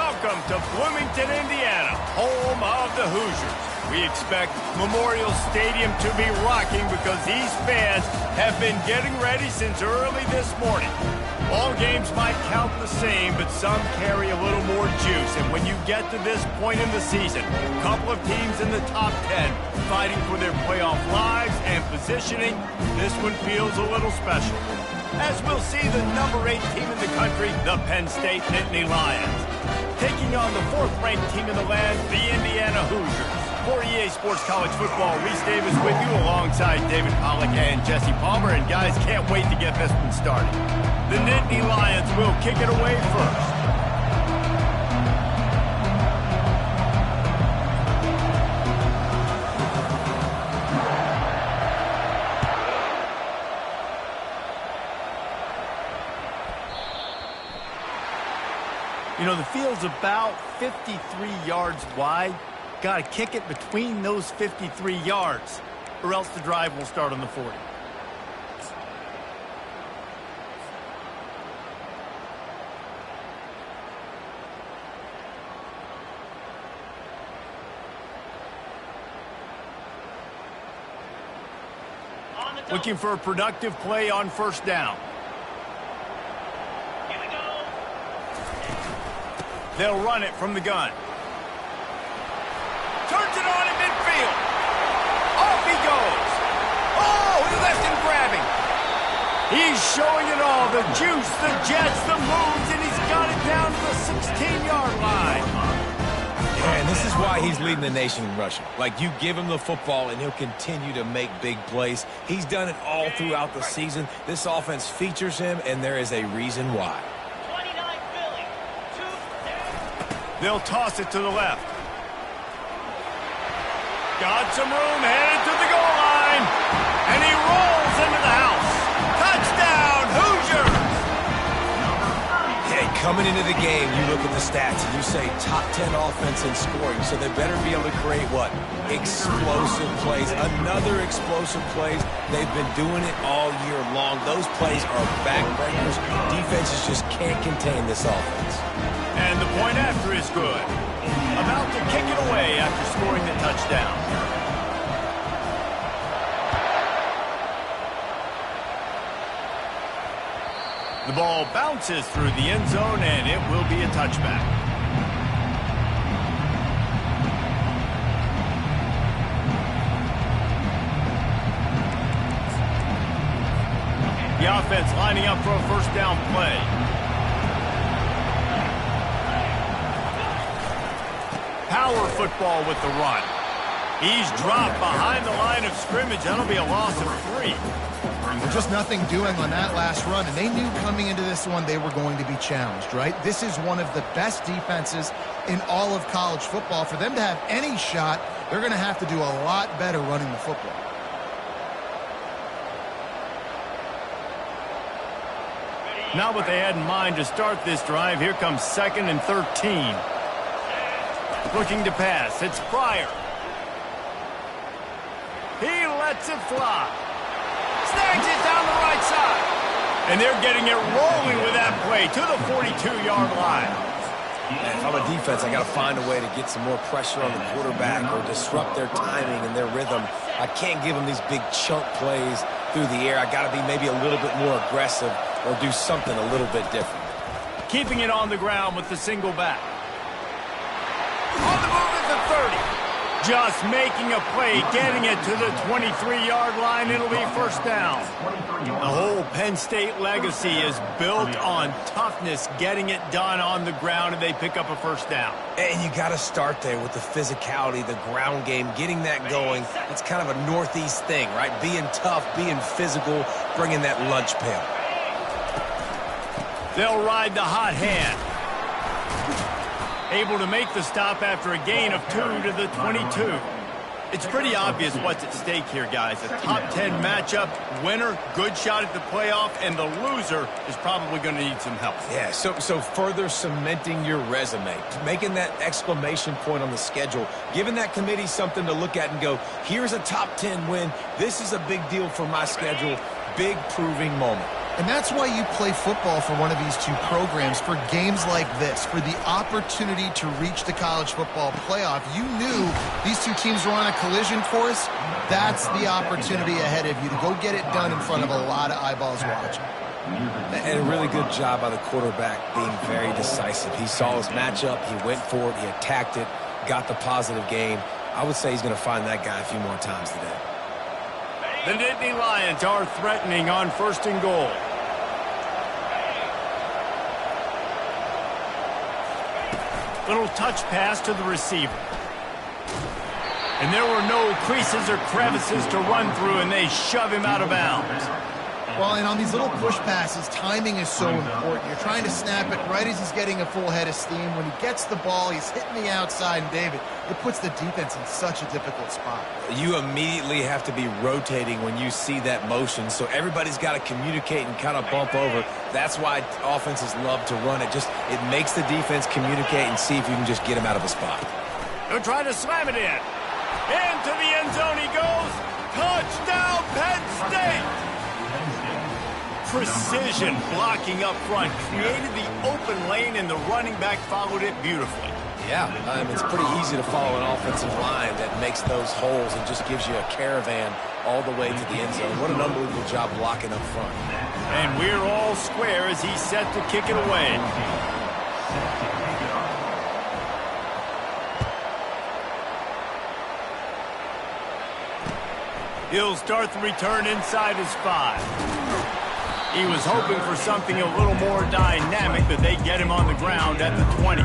Welcome to Bloomington, Indiana, home of the Hoosiers. We expect Memorial Stadium to be rocking because these fans have been getting ready since early this morning. All games might count the same, but some carry a little more juice. And when you get to this point in the season, a couple of teams in the top 10 fighting for their playoff lives and positioning, this one feels a little special. As we'll see the number 8 team in the country, the Penn State Nittany Lions, taking on the 4th-ranked team in the land, the Indiana Hoosiers. For EA Sports College Football, Reese Davis with you alongside David Pollack and Jesse Palmer. And guys, can't wait to get this one started. The Nittany Lions will kick it away first. You know, the field's about 53 yards wide. Got to kick it between those 53 yards, or else the drive will start on the 40. Looking for a productive play on first down. Here we go. They'll run it from the gun. Turns it on in midfield. Off he goes. Oh, he left him grabbing. He's showing it all. The juice, the jets, the moves, and he's got it down to the 16-yard line. Yeah, and this is why he's leading the nation in rushing. Like, you give him the football, and he'll continue to make big plays. He's done it all throughout the season. This offense features him, and there is a reason why. 29 Philly. 2 They'll toss it to the left. Got some room, headed to the goal line, and he rolls into the house. Touchdown, Hoosiers! Hey, coming into the game, you look at the stats, and you say top 10 offense in scoring, so they better be able to create what? Explosive plays. Another explosive plays. They've been doing it all year long. Those plays are backbreakers. Defenses just can't contain this offense. And the point after is good. About to kick it away after scoring the touchdown. The ball bounces through the end zone, and it will be a touchback. The offense lining up for a first down play. Power football with the run. He's dropped behind the line of scrimmage. That'll be a loss of 3. Just nothing doing on that last run, and they knew coming into this one they were going to be challenged, right? This is one of the best defenses in all of college football. For them to have any shot, they're going to have to do a lot better running the football. Not what they had in mind to start this drive. Here comes 2nd and 13. Looking to pass. It's Pryor. He lets it fly. Snags it down the right side. And they're getting it rolling with that play to the 42-yard line. And if I'm a defense, I got to find a way to get some more pressure on the quarterback or disrupt their timing and their rhythm. I can't give them these big chunk plays through the air. I got to be maybe a little bit more aggressive or do something a little bit different. Keeping it on the ground with the single back. On the move at the 30. Just making a play, getting it to the 23-yard line. It'll be first down. The whole Penn State legacy is built on toughness, getting it done on the ground, and they pick up a first down. And you got to start there with the physicality, the ground game, getting that going. It's kind of a Northeast thing, right? Being tough, being physical, bringing that lunch pail. They'll ride the hot hand. Able to make the stop after a gain of 2 to the 22. It's pretty obvious what's at stake here, guys. A top 10 matchup, winner, good shot at the playoff, and the loser is probably going to need some help. Yeah, so further cementing your resume, making that exclamation point on the schedule, giving that committee something to look at and go, here's a top 10 win. This is a big deal for my schedule. Big proving moment. And that's why you play football for one of these two programs, for games like this, for the opportunity to reach the college football playoff. You knew these two teams were on a collision course. That's the opportunity ahead of you to go get it done in front of a lot of eyeballs watching. And a really good job by the quarterback being very decisive. He saw his matchup, he went for it, he attacked it, got the positive gain. I would say he's going to find that guy a few more times today. The Nittany Lions are threatening on 1st and goal. Little touch pass to the receiver. And there were no creases or crevices to run through, and they shove him out of bounds. Well, and on these little push passes, timing is so important. You're trying to snap it right as he's getting a full head of steam. When he gets the ball, he's hitting the outside, and David, it puts the defense in such a difficult spot. You immediately have to be rotating when you see that motion, so everybody's got to communicate and kind of bump over. That's why offenses love to run it. It makes the defense communicate and see if you can just get him out of a spot. They're trying to slam it in. Into the end zone he goes. Touchdown, Penn State! Precision blocking up front created the open lane, and the running back followed it beautifully. Yeah, it's pretty easy to follow an offensive line that makes those holes and just gives you a caravan all the way to the end zone. What an unbelievable job blocking up front. And we're all square as he's set to kick it away. He'll start the return inside his 5. He was hoping for something a little more dynamic, but they get him on the ground at the 20.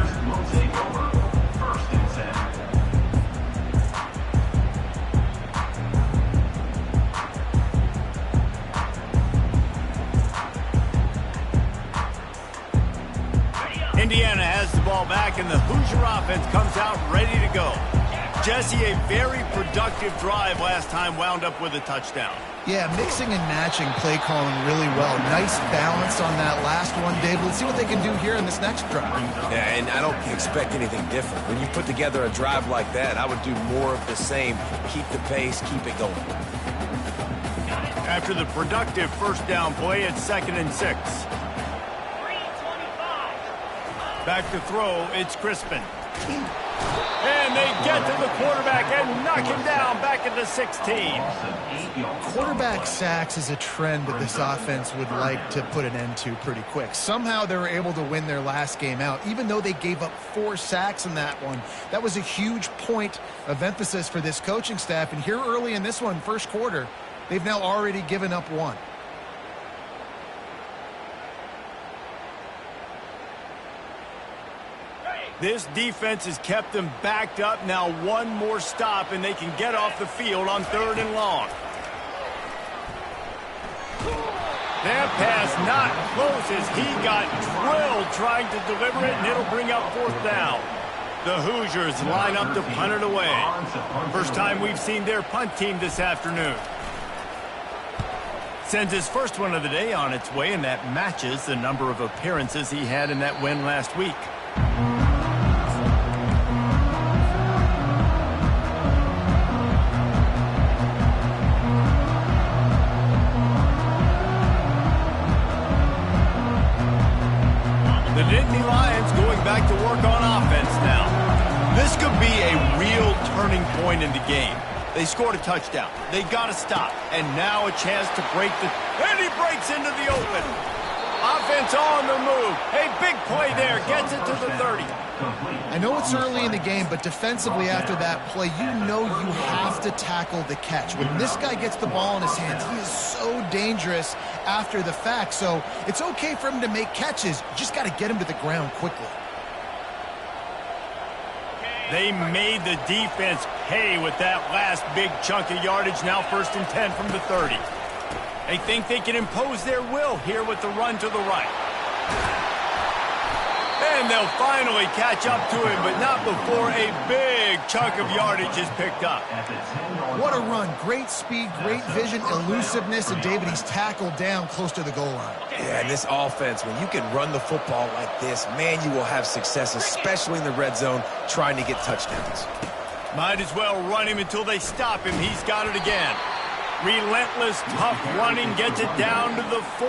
Indiana has the ball back, and the Hoosier offense comes out ready to go. Jesse, a very productive drive last time wound up with a touchdown. Yeah, mixing and matching play calling really well. Nice balance on that last one, Dave. Let's see what they can do here in this next drive. Yeah, and I don't expect anything different. When you put together a drive like that, I would do more of the same. Keep the pace, keep it going. After the productive first down play, it's 2nd and 6. 3:25. Back to throw, it's Crispin. And they get to the quarterback and knock him down back at the 16. Quarterback sacks is a trend that this offense would like to put an end to pretty quick. Somehow they were able to win their last game out, even though they gave up 4 sacks in that one. That was a huge point of emphasis for this coaching staff. And here early in this one, first quarter, they've now already given up 1. This defense has kept them backed up. Now one more stop, and they can get off the field on 3rd and long. That pass not close as he got drilled trying to deliver it, and it'll bring up 4th down. The Hoosiers line up to punt it away. First time we've seen their punt team this afternoon. Sends his first one of the day on its way, and that matches the number of appearances he had in that win last week. The Nittany Lions going back to work on offense now. This could be a real turning point in the game. They scored a touchdown. They got to stop. And now a chance to break the... And he breaks into the open. Offense on the move. A big play there. Gets it to the 30. I know it's early in the game, but defensively after that play, you know you have to tackle the catch. When this guy gets the ball in his hands, he is so dangerous after the fact. So it's okay for him to make catches. You just got to get him to the ground quickly. They made the defense pay with that last big chunk of yardage. Now 1st and 10 from the 30. They think they can impose their will here with the run to the right. And they'll finally catch up to him, but not before a big chunk of yardage is picked up. What a run. Great speed, great vision, elusiveness, and David, he's tackled down close to the goal line. Yeah, and this offense, when you can run the football like this, man, you will have success, especially in the red zone, trying to get touchdowns. Might as well run him until they stop him. He's got it again. Relentless, tough running gets it down to the 4.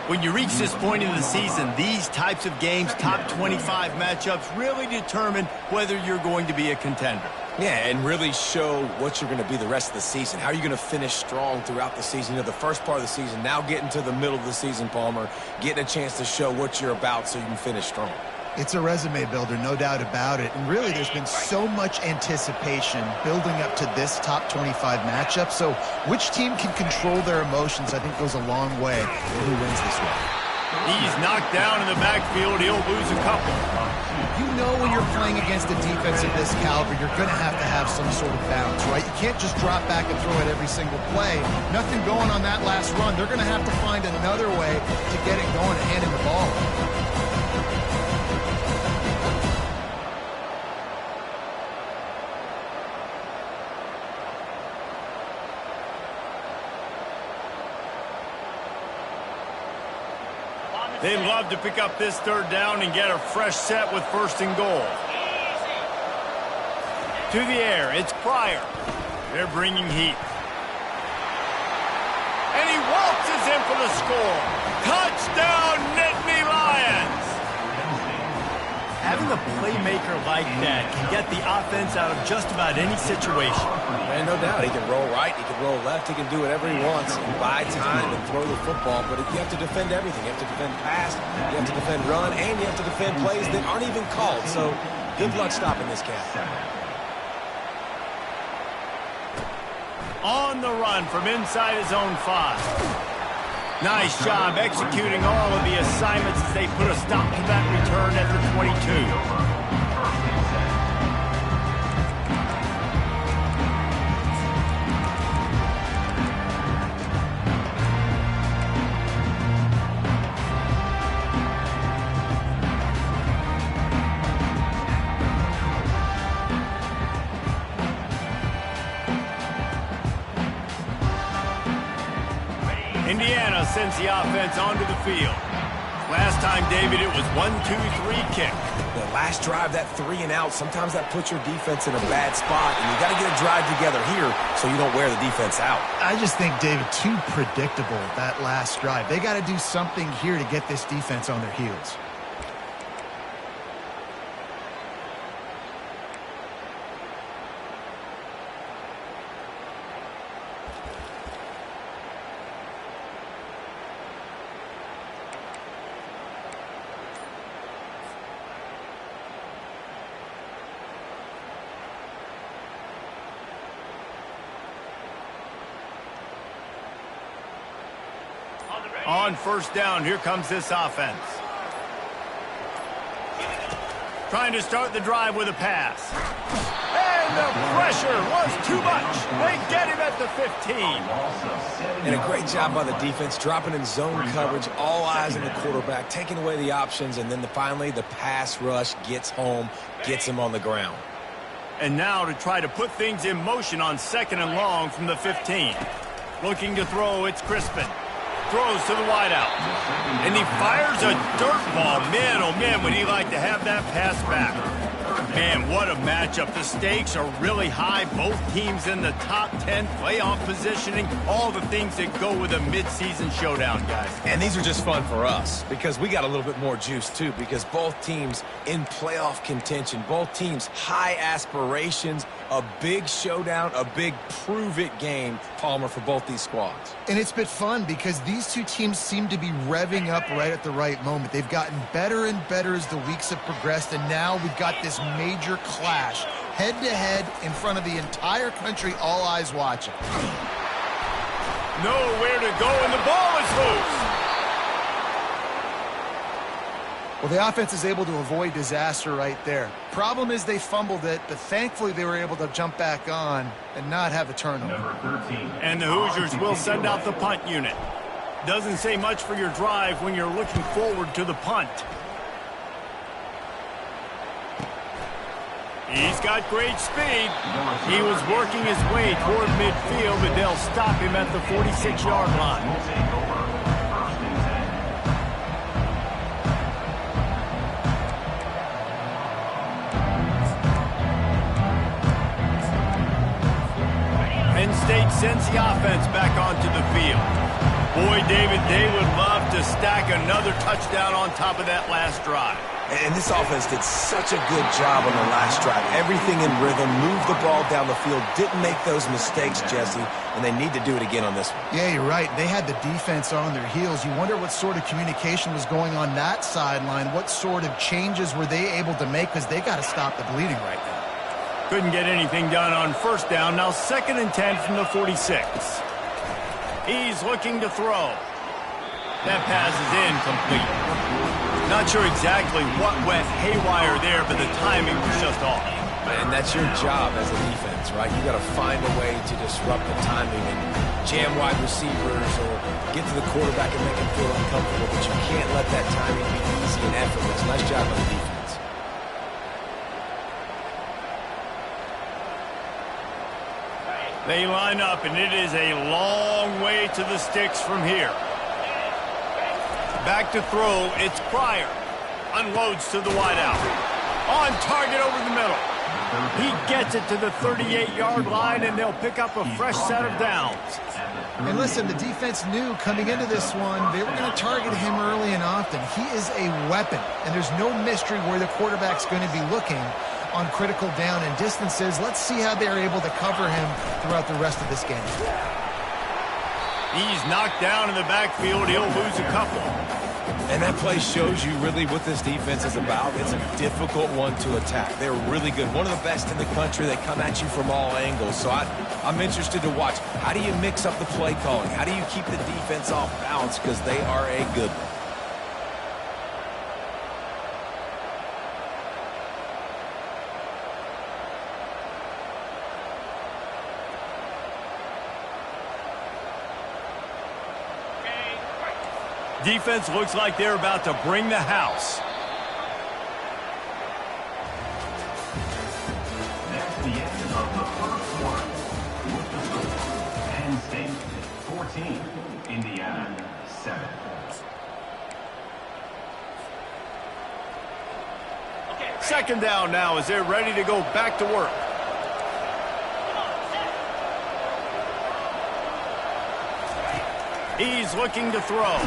When you reach this point in the season, these types of games, top 25 matchups, really determine whether you're going to be a contender. Yeah, and really show what you're going to be the rest of the season. How are you going to finish strong throughout the season? You know, the first part of the season, now getting to the middle of the season, Palmer, getting a chance to show what you're about so you can finish strong. It's a resume builder, no doubt about it. And really, there's been so much anticipation building up to this top 25 matchup. So which team can control their emotions, I think, goes a long way for who wins this one. He's knocked down in the backfield. He'll lose a couple. You know when you're playing against a defense of this caliber, you're going to have some sort of balance, right? You can't just drop back and throw it every single play. Nothing going on that last run. They're going to have to find another way to get it going and handing the ball. They'd love to pick up this third down and get a fresh set with 1st and goal. To the air, it's Pryor. They're bringing heat. And he waltzes in for the score. Touchdown, Nittany Lions! Having a playmaker like that can get the offense out of just about any situation. And no doubt, he can roll right, he can roll left, he can do whatever he wants and buy time and throw the football, but you have to defend everything. You have to defend pass, you have to defend run, and you have to defend plays that aren't even called. So good luck stopping this cat. On the run from inside his own 5. Nice job executing all of the assignments as they put a stop to that return at the 22. Indiana sends the offense onto the field. Last time, David, it was 1-2-3 kick. The last drive, that 3 and out, sometimes that puts your defense in a bad spot, and you got to get a drive together here so you don't wear the defense out. I just think, David, too predictable, that last drive. They got to do something here to get this defense on their heels. On 1st down, here comes this offense. Trying to start the drive with a pass. And the pressure was too much. They get him at the 15. And a great job by the defense, dropping in zone coverage, all eyes on the quarterback, taking away the options, and then finally the pass rush gets home, gets him on the ground. And now to try to put things in motion on 2nd and long from the 15. Looking to throw, it's Crispin. Throws to the wideout. And he fires a dirt ball. Man, oh man, would he like to have that pass back. Man, what a matchup. The stakes are really high. Both teams in the top 10, playoff positioning, all the things that go with a midseason showdown, guys. And these are just fun for us because we got a little bit more juice, too, because both teams in playoff contention, both teams high aspirations, a big showdown, a big prove-it game, Palmer, for both these squads. And it's been fun because these two teams seem to be revving up right at the right moment. They've gotten better and better as the weeks have progressed, and now we've got this major clash, head-to-head in front of the entire country, all eyes watching. Nowhere to go, and the ball is loose. Well, the offense is able to avoid disaster right there. Problem is they fumbled it, but thankfully they were able to jump back on and not have a turnover. And the Hoosiers will send out the punt unit. Doesn't say much for your drive when you're looking forward to the punt. He's got great speed. He was working his way toward midfield, but they'll stop him at the 46-yard line. Penn State sends the offense back onto the field. Boy, David, they would love to stack another touchdown on top of that last drive. And this offense did such a good job on the last drive. Everything in rhythm, moved the ball down the field, didn't make those mistakes, Jesse, and they need to do it again on this one. Yeah, you're right. They had the defense on their heels. You wonder what sort of communication was going on that sideline. What sort of changes were they able to make, because they got to stop the bleeding right now. Couldn't get anything done on first down. Now 2nd and 10 from the 46. He's looking to throw. That pass is incomplete. Not sure exactly what went haywire there, but the timing was just off. And that's your job as a defense, right? You got to find a way to disrupt the timing and jam wide receivers or get to the quarterback and make him feel uncomfortable, but you can't let that timing be easy and effortless. Nice job on the defense. They line up, and it is a long way to the sticks from here. Back to throw, it's Pryor. Unloads to the wideout. On target over the middle. He gets it to the 38-yard line, and they'll pick up a fresh set of downs. And listen, the defense knew coming into this one, they were going to target him early and often. He is a weapon, and there's no mystery where the quarterback's going to be looking on critical down and distances. Let's see how they're able to cover him throughout the rest of this game. He's knocked down in the backfield. He'll lose a couple. And that play shows you really what this defense is about. It's a difficult one to attack. They're really good. One of the best in the country. They come at you from all angles. So I'm interested to watch. How do you mix up the play calling? How do you keep the defense off balance? Because they are a good one. Defense looks like they're about to bring the house. That's the end of the first one. With the score, Penn State 14, Indiana 7. Second down now as they're ready to go back to work. He's looking to throw.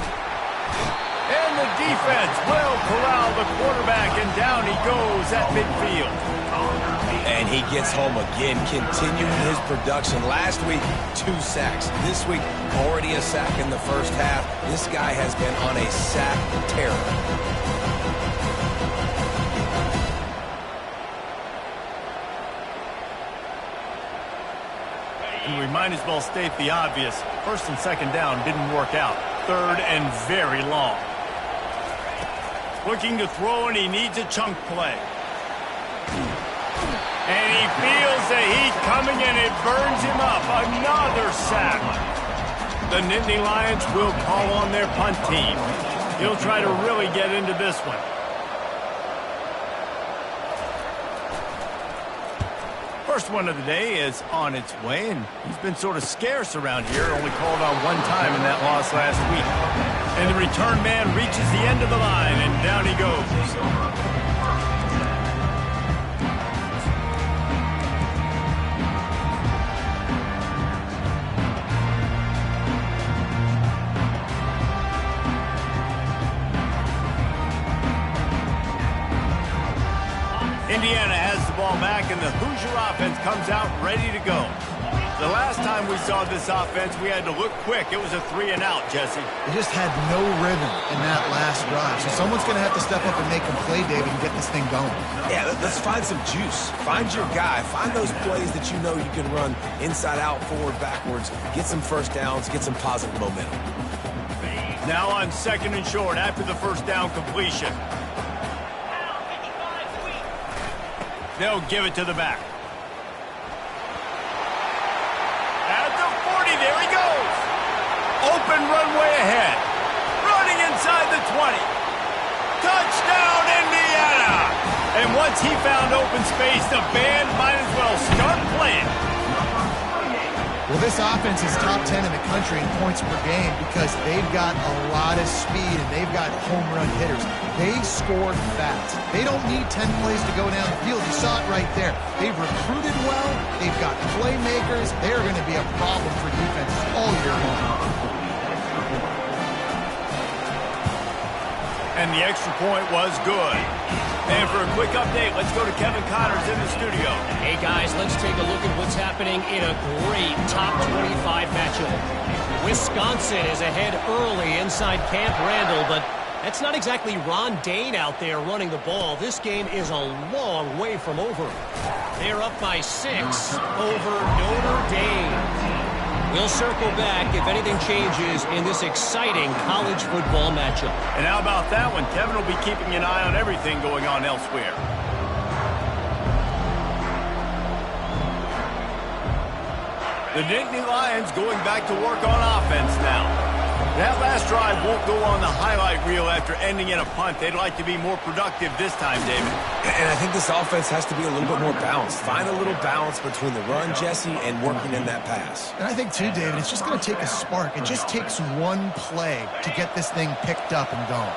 And the defense will corral the quarterback, and down he goes at midfield. And he gets home again, continuing his production. Last week, 2 sacks. This week, already a sack in the first half. This guy has been on a sack terror. And we might as well state the obvious. First and second down didn't work out. Third and very long. Looking to throw, and he needs a chunk play. And he feels the heat coming, and it burns him up. Another sack. The Nittany Lions will call on their punt team. He'll try to really get into this one. First one of the day is on its way, and he's been sort of scarce around here, only called on one time in that loss last week. And the return man reaches the end of the line, and down he goes. Indiana has the ball back, and the Hoosier offense comes out ready to go. The last time we saw this offense, we had to look quick. It was a 3-and-out, Jesse. They just had no rhythm in that last drive. So someone's going to have to step up and make a play, David, and get this thing going. Yeah, let's find some juice. Find your guy. Find those plays that you know you can run inside out, forward, backwards. Get some first downs. Get some positive momentum. Now on 2nd and short after the first down completion. They'll give it to the back. At the 40, there he goes. Open runway ahead. Running inside the 20. Touchdown, Indiana! And once he found open space, the band might as well start playing. Well, this offense is top 10 in the country in points per game because they've got a lot of speed and they've got home run hitters. They score fast. They don't need 10 plays to go down the field. You saw it right there. They've recruited well. They've got playmakers. They're going to be a problem for defenses all year long. And the extra point was good. And for a quick update, let's go to Kevin Connors in the studio. Hey, guys, let's take a look at what's happening in a great top 25 matchup. Wisconsin is ahead early inside Camp Randall, but that's not exactly Ron Dane out there running the ball. This game is a long way from over. They're up by 6 over Notre Dame. We'll circle back if anything changes in this exciting college football matchup. And how about that one? Kevin will be keeping an eye on everything going on elsewhere. The Nittany Lions going back to work on offense now. That last drive won't go on the highlight reel after ending in a punt. They'd like to be more productive this time, David. And I think this offense has to be a little bit more balanced. Find a little balance between the run, Jesse, and working in that pass. And I think, too, David, it's just going to take a spark. It just takes one play to get this thing picked up and going.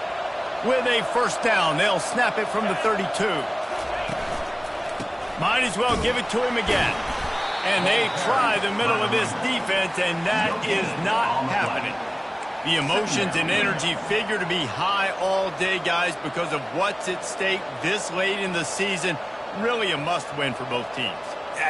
With a first down, they'll snap it from the 32. Might as well give it to him again. And they try the middle of this defense, and that is not happening. The emotions and energy figure to be high all day, guys, because of what's at stake this late in the season. Really a must-win for both teams.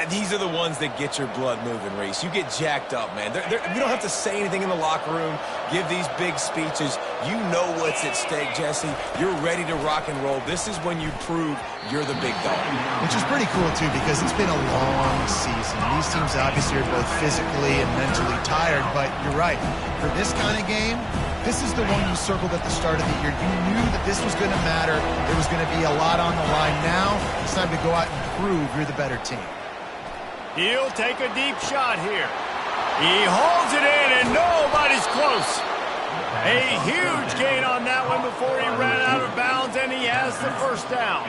These are the ones that get your blood moving, Reese. You get jacked up, man. We don't have to say anything in the locker room, give these big speeches. You know what's at stake, Jesse. You're ready to rock and roll. This is when you prove you're the big dog. Which is pretty cool, too, because it's been a long season. These teams obviously are both physically and mentally tired, but you're right. For this kind of game, this is the one you circled at the start of the year. You knew that this was going to matter. There was going to be a lot on the line. Now it's time to go out and prove you're the better team. He'll take a deep shot here. He holds it in, and nobody's close. A huge gain on that one before he ran out of bounds, and he has the first down.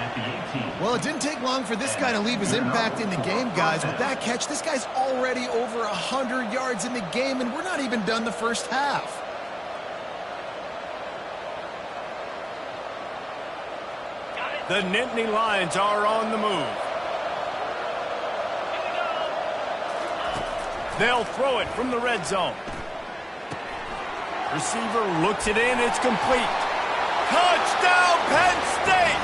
Well, it didn't take long for this guy to leave his impact in the game, guys. With that catch, this guy's already over 100 yards in the game, and we're not even done the first half. The Nittany Lions are on the move. They'll throw it from the red zone. Receiver looks it in. It's complete. Touchdown, Penn State!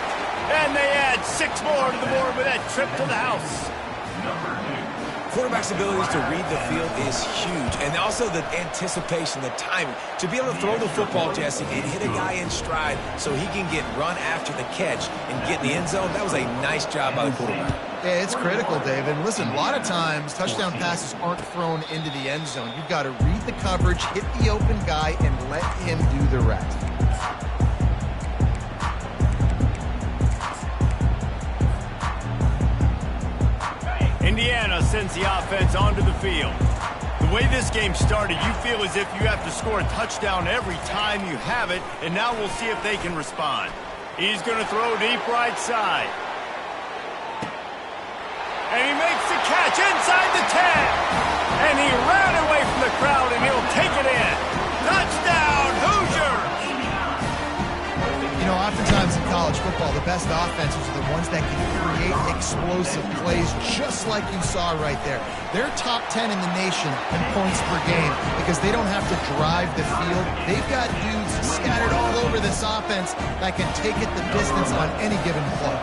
And they add 6 more to the board with that trip to the house. Quarterback's abilities to read the field is huge. And also the anticipation, the timing. To be able to throw the football, Jesse, and hit a guy in stride so he can get run after the catch and get in the end zone, that was a nice job by the quarterback. Yeah, it's critical, David. Listen, a lot of times touchdown passes aren't thrown into the end zone. You've got to read the coverage, hit the open guy, and let him do the rest. Indiana sends the offense onto the field. The way this game started, you feel as if you have to score a touchdown every time you have it, and now we'll see if they can respond. He's going to throw deep right side. And he makes the catch inside the 10. And he ran away from the crowd, and he'll take it in. Touchdown, Hoosiers! You know, oftentimes in college football, the best offenses are the ones that can create explosive plays just like you saw right there. They're top 10 in the nation in points per game because they don't have to drive the field. They've got dudes scattered all over this offense that can take it the distance on any given play.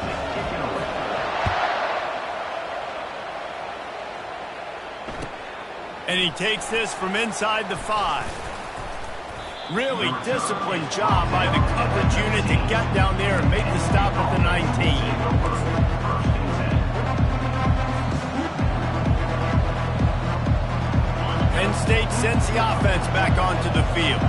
And he takes this from inside the 5. Really disciplined job by the coverage unit to get down there and make the stop at the 19. Penn State sends the offense back onto the field.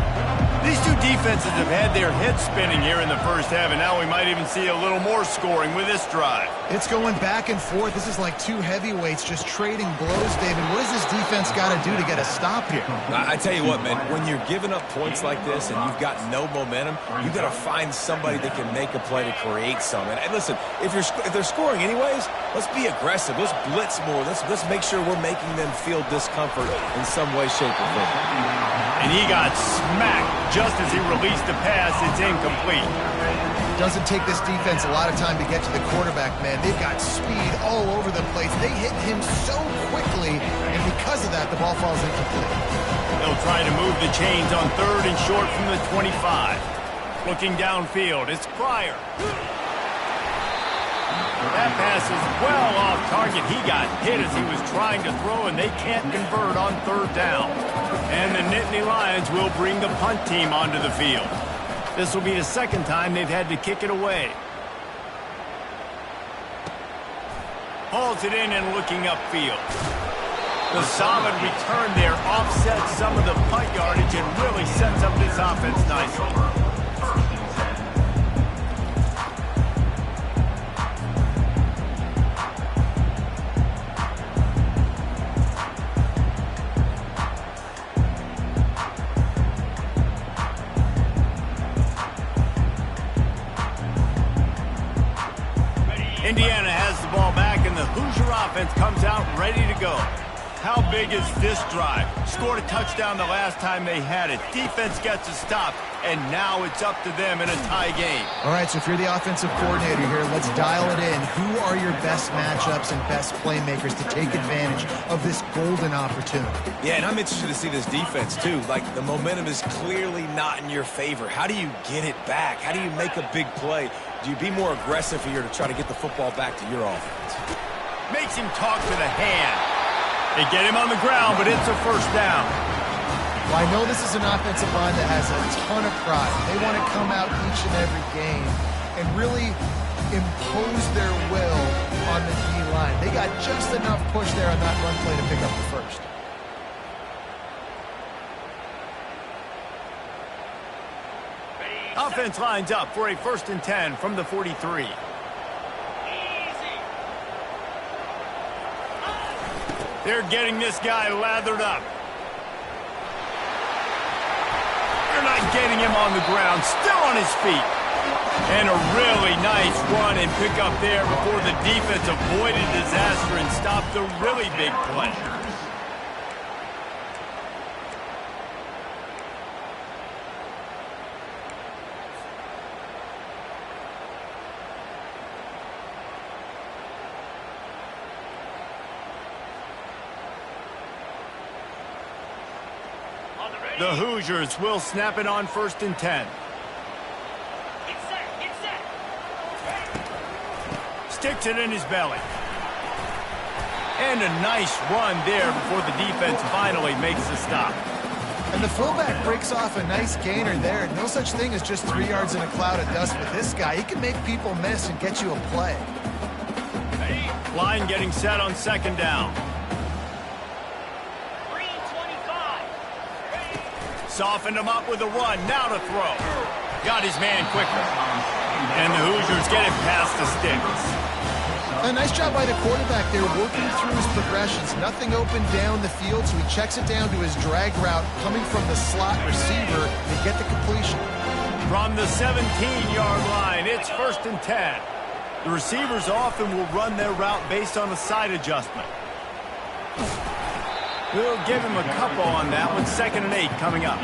These two defenses have had their heads spinning here in the first half, and now we might even see a little more scoring with this drive. It's going back and forth. This is like two heavyweights just trading blows, David. What does this defense got to do to get a stop here? I tell you what, man, when you're giving up points like this and you've got no momentum, you got to find somebody that can make a play to create something. And listen, if they're scoring anyways, let's be aggressive. Let's blitz more. Let's make sure we're making them feel discomfort in some way, shape, or form. And he got smacked just as he released the pass. It's incomplete. Doesn't take this defense a lot of time to get to the quarterback, man. They've got speed all over the place. They hit him so quickly, and because of that, the ball falls incomplete. They'll try to move the chains on 3rd and short from the 25. Looking downfield, it's Pryor. That pass is well off target. He got hit as he was trying to throw, and they can't convert on 3rd down. And the Nittany Lions will bring the punt team onto the field. This will be the second time they've had to kick it away. Hauls it in and looking upfield. The solid return there offsets some of the punt yardage and really sets up this offense nicely. Indiana has the ball back, and the Hoosier offense comes out ready to go. How big is this drive? Scored a touchdown the last time they had it. Defense gets a stop, and now it's up to them in a tie game. All right, so if you're the offensive coordinator here, let's dial it in. Who are your best matchups and best playmakers to take advantage of this golden opportunity? Yeah, and I'm interested to see this defense, too. Like, the momentum is clearly not in your favor. How do you get it back? How do you make a big play? Do you be more aggressive here to try to get the football back to your offense? Makes him talk to the hand. They get him on the ground, but it's a first down. Well, I know this is an offensive line that has a ton of pride. They want to come out each and every game and really impose their will on the D-line. They got just enough push there on that run play to pick up the first. Offense lines up for a 1st and 10 from the 43. They're getting this guy lathered up. They're not getting him on the ground, still on his feet. And a really nice run and pick up there before the defense avoided disaster and stopped a really big play. The Hoosiers will snap it on 1st and 10. Sticks it in his belly. And a nice run there before the defense finally makes the stop. And the fullback breaks off a nice gainer there. No such thing as just 3 yards in a cloud of dust with this guy. He can make people miss and get you a play. Line getting set on 2nd down. Softened him up with a run. Now to throw. Got his man quicker. And the Hoosiers get it past the sticks. A nice job by the quarterback there, working through his progressions. Nothing open down the field, so he checks it down to his drag route, coming from the slot receiver to get the completion. From the 17-yard line, it's 1st and 10. The receivers often will run their route based on a side adjustment. We'll give him a couple on that one. 2nd and 8 coming up.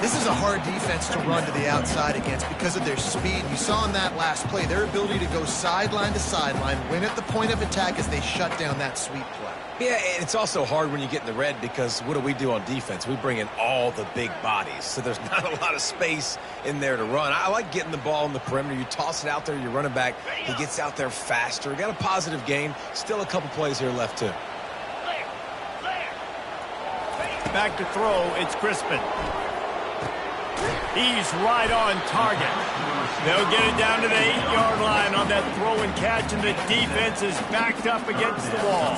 This is a hard defense to run to the outside against because of their speed. You saw in that last play their ability to go sideline to sideline, win at the point of attack as they shut down that sweep play. Yeah, and it's also hard when you get in the red because what do on defense? We bring in all the big bodies, so there's not a lot of space in there to run. I like getting the ball in the perimeter. You toss it out there, your running back, he gets out there faster. Got a positive game. Still a couple plays here left, too. Back to throw, it's Crispin. He's right on target. They'll get it down to the 8-yard line on that throw and catch, and the defense is backed up against the wall.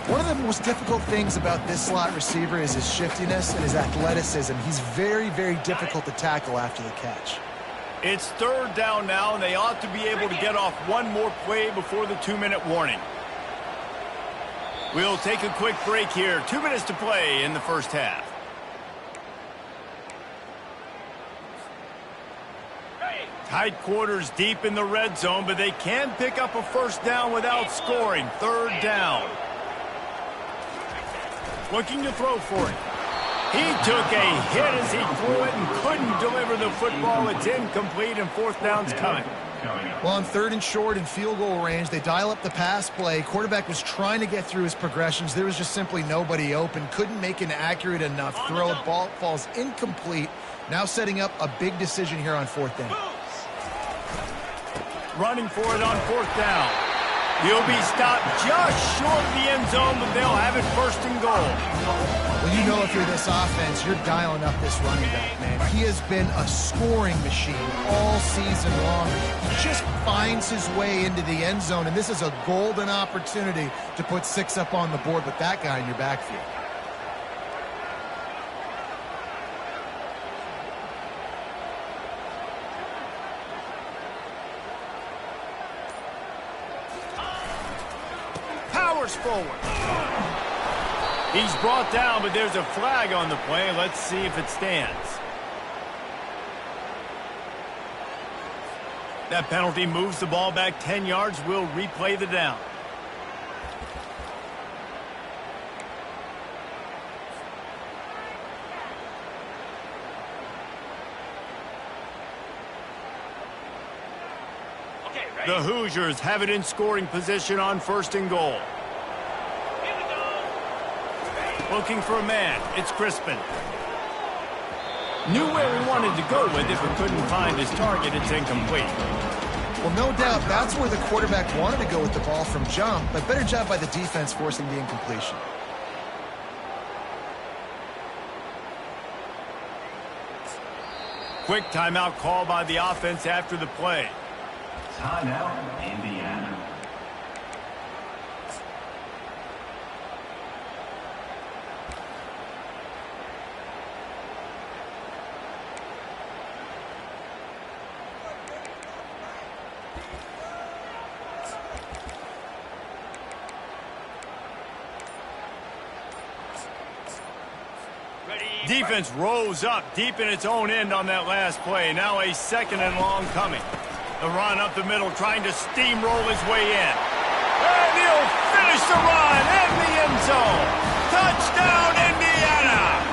One of the most difficult things about this slot receiver is his shiftiness and his athleticism. He's very, very difficult to tackle after the catch. It's third down now, and they ought to be able to get off one more play before the 2-minute warning. We'll take a quick break here. 2 minutes to play in the first half. Tight quarters deep in the red zone, but they can pick up a first down without scoring. Third down. Looking to throw for it. He took a hit as he threw it and couldn't deliver the football. It's incomplete, and fourth down's coming. Well, on third and short and field goal range, they dial up the pass play. Quarterback was trying to get through his progressions. There was just simply nobody open. Couldn't make an accurate enough throw. The ball falls incomplete. Now setting up a big decision here on fourth down. Running for it on fourth down. He'll be stopped just short of the end zone, but they'll have it first and goal. Well, you know if you're this offense, you're dialing up this running back, man. He has been a scoring machine all season long. He just finds his way into the end zone, and this is a golden opportunity to put 6 up on the board with that guy in your backfield. Forward. He's brought down, but there's a flag on the play. Let's see if it stands. That penalty moves the ball back 10 yards. We'll replay the down. The Hoosiers have it in scoring position on first and goal. Looking for a man. It's Crispin. Knew where he wanted to go with it, but couldn't find his target. It's incomplete. Well, no doubt that's where the quarterback wanted to go with the ball from jump, but better job by the defense forcing the incompletion. Quick timeout call by the offense after the play. Timeout, Indiana. Defense rose up deep in its own end on that last play. Now a second and long coming. The run up the middle, trying to steamroll his way in. And he'll finish the run in the end zone. Touchdown, Indiana!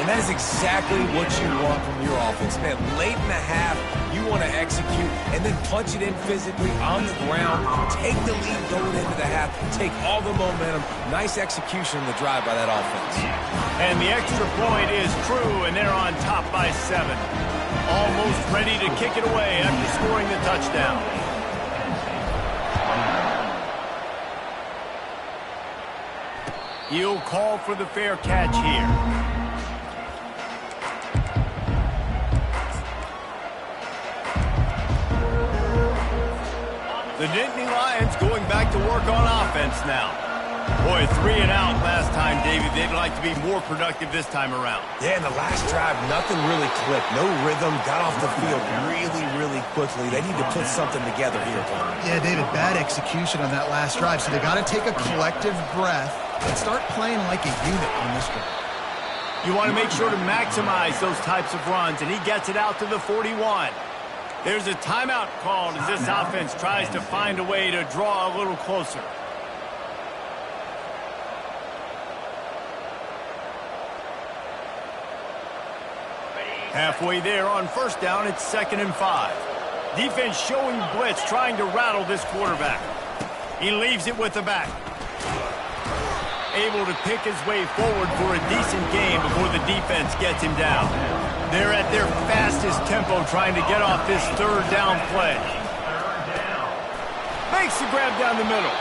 And that is exactly what you want from your offense, man. Late in the half, you want to execute and then punch it in physically on the ground, take the lead going into the half, take all the momentum. Nice execution in the drive by that offense. And the extra point is true, and they're on top by 7. Almost ready to kick it away after scoring the touchdown. He'll call for the fair catch here. The Nittany Lions going back to work on offense now. Boy, 3 and out last time, David. They'd like to be more productive this time around. Yeah, in the last drive, nothing really clicked. No rhythm, got off the field really quickly. They need to put something together here. Yeah, David, bad execution on that last drive. So they got to take a collective breath and start playing like a unit on this drive. You want to make sure to maximize those types of runs, and he gets it out to the 41. There's a timeout called as this offense tries to find a way to draw a little closer. Halfway there on first down, it's 2nd and 5. Defense showing blitz, trying to rattle this quarterback. He leaves it with the back. Able to pick his way forward for a decent game before the defense gets him down. They're at their fastest tempo trying to get off this third down play. Makes the grab down the middle.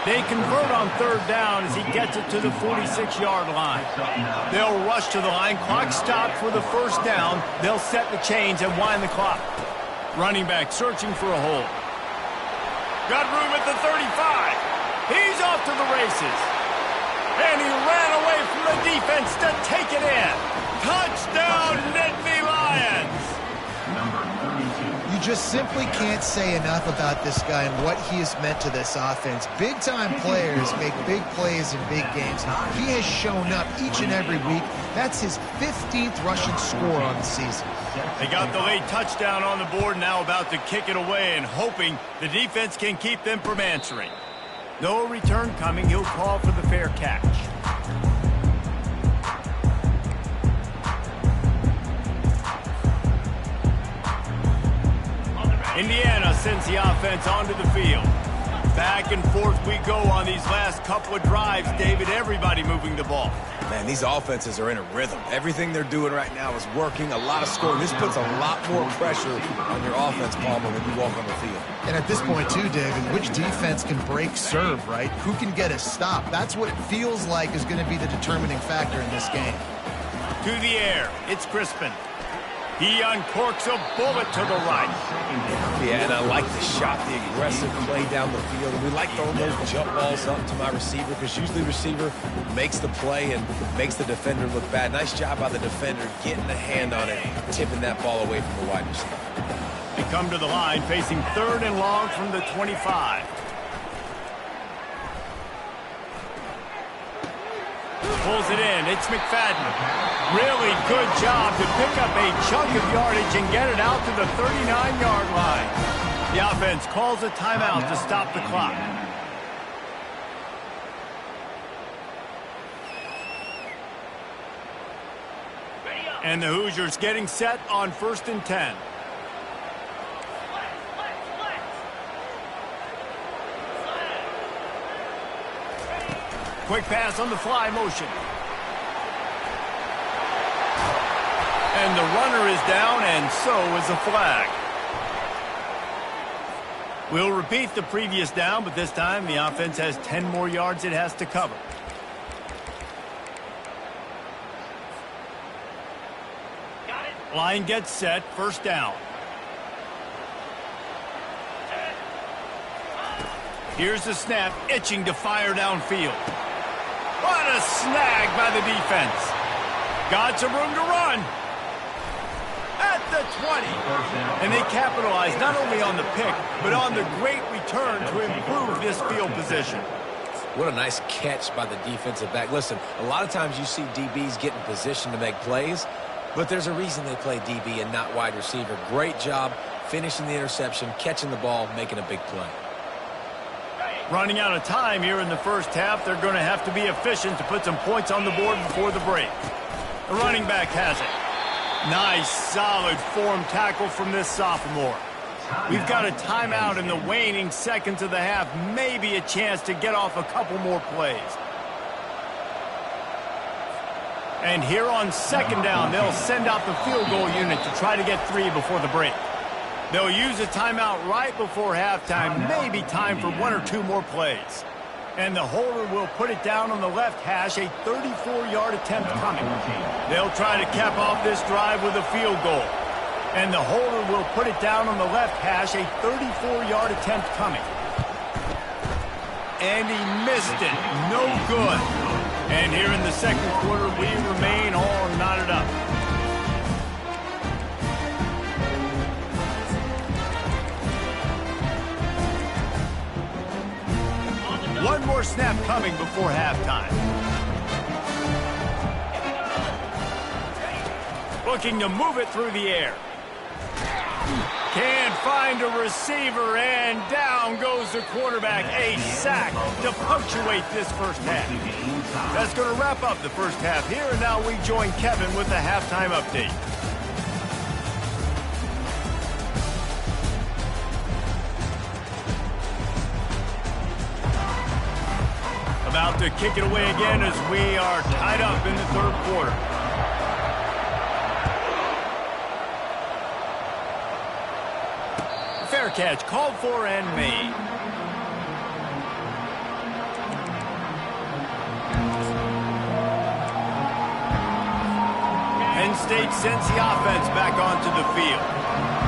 They convert on third down as he gets it to the 46-yard line. They'll rush to the line. Clock stopped for the first down. They'll set the chains and wind the clock. Running back searching for a hole. Got room at the 35. He's off to the races. And he ran away from the defense to take it in. Touchdown, Nittany Lions! Number 32. You just simply can't say enough about this guy and what he has meant to this offense. Big-time players make big plays in big games. He has shown up each and every week. That's his 15th rushing score on the season. They got the late touchdown on the board, now about to kick it away and hoping the defense can keep them from answering. No return coming. He'll call for the fair catch. Indiana sends the offense onto the field. Back and forth we go on these last couple of drives, David. Everybody moving the ball. Man, these offenses are in a rhythm. Everything they're doing right now is working. A lot of scoring. This puts a lot more pressure on your offense, Palmer, when you walk on the field. And at this point, too, David, which defense can break serve, right? Who can get a stop? That's what it feels like is going to be the determining factor in this game. To the air. It's Crispin. He uncorks a bullet to the right. Yeah, and I like the shot, the aggressive play down the field. We like throwing those jump balls up to my receiver because usually the receiver makes the play and makes the defender look bad. Nice job by the defender getting a hand on it, tipping that ball away from the wide receiver. They come to the line facing 3rd and long from the 25. Pulls it in. It's McFadden. Really good job to pick up a chunk of yardage and get it out to the 39-yard line. The offense calls a timeout to stop the clock. And the Hoosiers getting set on 1st and 10. Quick pass on the fly motion. And the runner is down, and so is a flag. We'll repeat the previous down, but this time the offense has 10 more yards it has to cover. Line gets set, 1st down. Here's the snap, itching to fire downfield. What a snag by the defense. Got some room to run. At the 20. And they capitalize not only on the pick, but on the great return to improve this field position. What a nice catch by the defensive back. Listen, a lot of times you see DBs get in position to make plays, but there's a reason they play DB and not wide receiver. Great job finishing the interception, catching the ball, making a big play. Running out of time here in the first half. They're going to have to be efficient to put some points on the board before the break. The running back has it. Nice, solid form tackle from this sophomore. We've got a timeout in the waning seconds of the half. Maybe a chance to get off a couple more plays. And here on 2nd down, they'll send out the field goal unit to try to get 3 before the break. They'll use a timeout right before halftime, maybe time for 1 or 2 more plays. And the holder will put it down on the left hash, a 34-yard attempt coming. They'll try to cap off this drive with a field goal. And the holder will put it down on the left hash, a 34-yard attempt coming. And he missed it. No good. And here in the 2nd quarter, we remain all knotted up. One more snap coming before halftime. Looking to move it through the air. Can't find a receiver, and down goes the quarterback. A sack to punctuate this first half. That's going to wrap up the first half here, and now we join Kevin with the halftime update. About to kick it away again as we are tied up in the 3rd quarter. Fair catch called for and made. Penn State sends the offense back onto the field.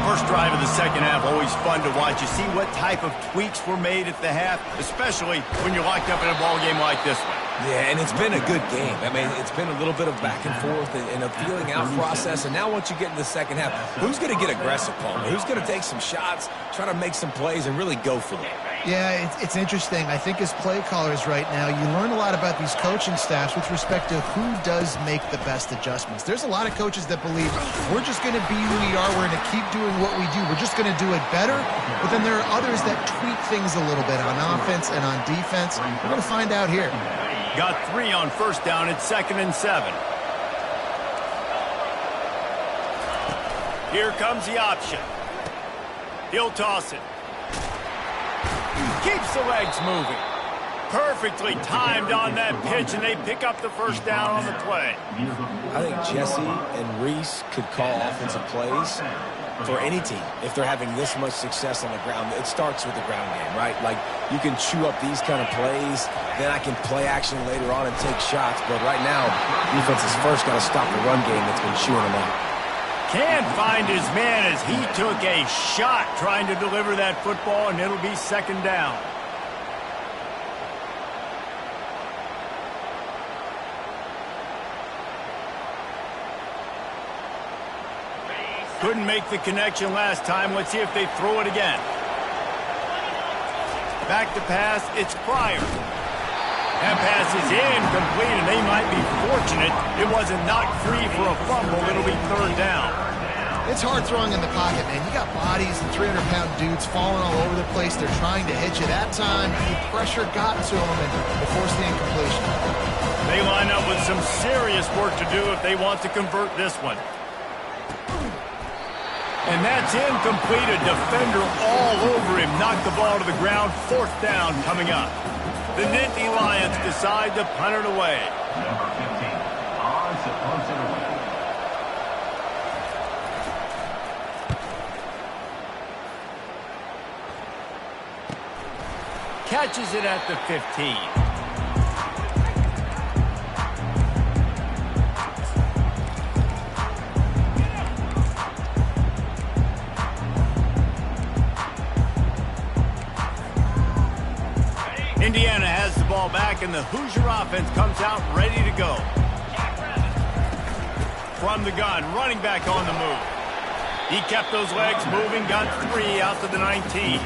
First drive of the second half, always fun to watch. You see what type of tweaks were made at the half, especially when you're locked up in a ball game like this one. Yeah, and it's been a good game. I mean, it's been a little bit of back and forth and a feeling out process. And now once you get in the second half, who's going to get aggressive, Paul? Who's going to take some shots, try to make some plays, and really go for it? Yeah, it's interesting. I think as play callers right now, you learn a lot about these coaching staffs with respect to who does make the best adjustments. There's a lot of coaches that believe we're just going to be who we are. We're going to keep doing what we do. We're just going to do it better. But then there are others that tweak things a little bit on offense and on defense. We're going to find out here. Got 3 on first down at 2nd and 7. Here comes the option. He'll toss it. Keeps the legs moving. Perfectly timed on that pitch, and they pick up the first down on the play. I think Jesse and Reese could call offensive plays for any team if they're having this much success on the ground. It starts with the ground game, right? Like, you can chew up these kind of plays, then I can play action later on and take shots. But right now, defense has first got to stop the run game that's been chewing them up. Can't find his man as he took a shot trying to deliver that football, and it'll be 2nd down. Couldn't make the connection last time. Let's see if they throw it again. Back to pass. It's Pryor. That pass is incomplete, and they might be fortunate it wasn't knocked free for a fumble. It'll be 3rd down. It's hard throwing in the pocket, man. You got bodies and 300-pound dudes falling all over the place. They're trying to hit you. That time, the pressure got to them and it forced the incompletion. They line up with some serious work to do if they want to convert this one. And that's incomplete. A defender all over him. Knocked the ball to the ground. 4th down coming up. The Nittany Lions decide to punt it away. Number 15, on to punt it away. Catches it at the 15. Indiana has the ball back, and the Hoosier offense comes out ready to go. From the gun, running back on the move. He kept those legs moving, got 3 out to the 19.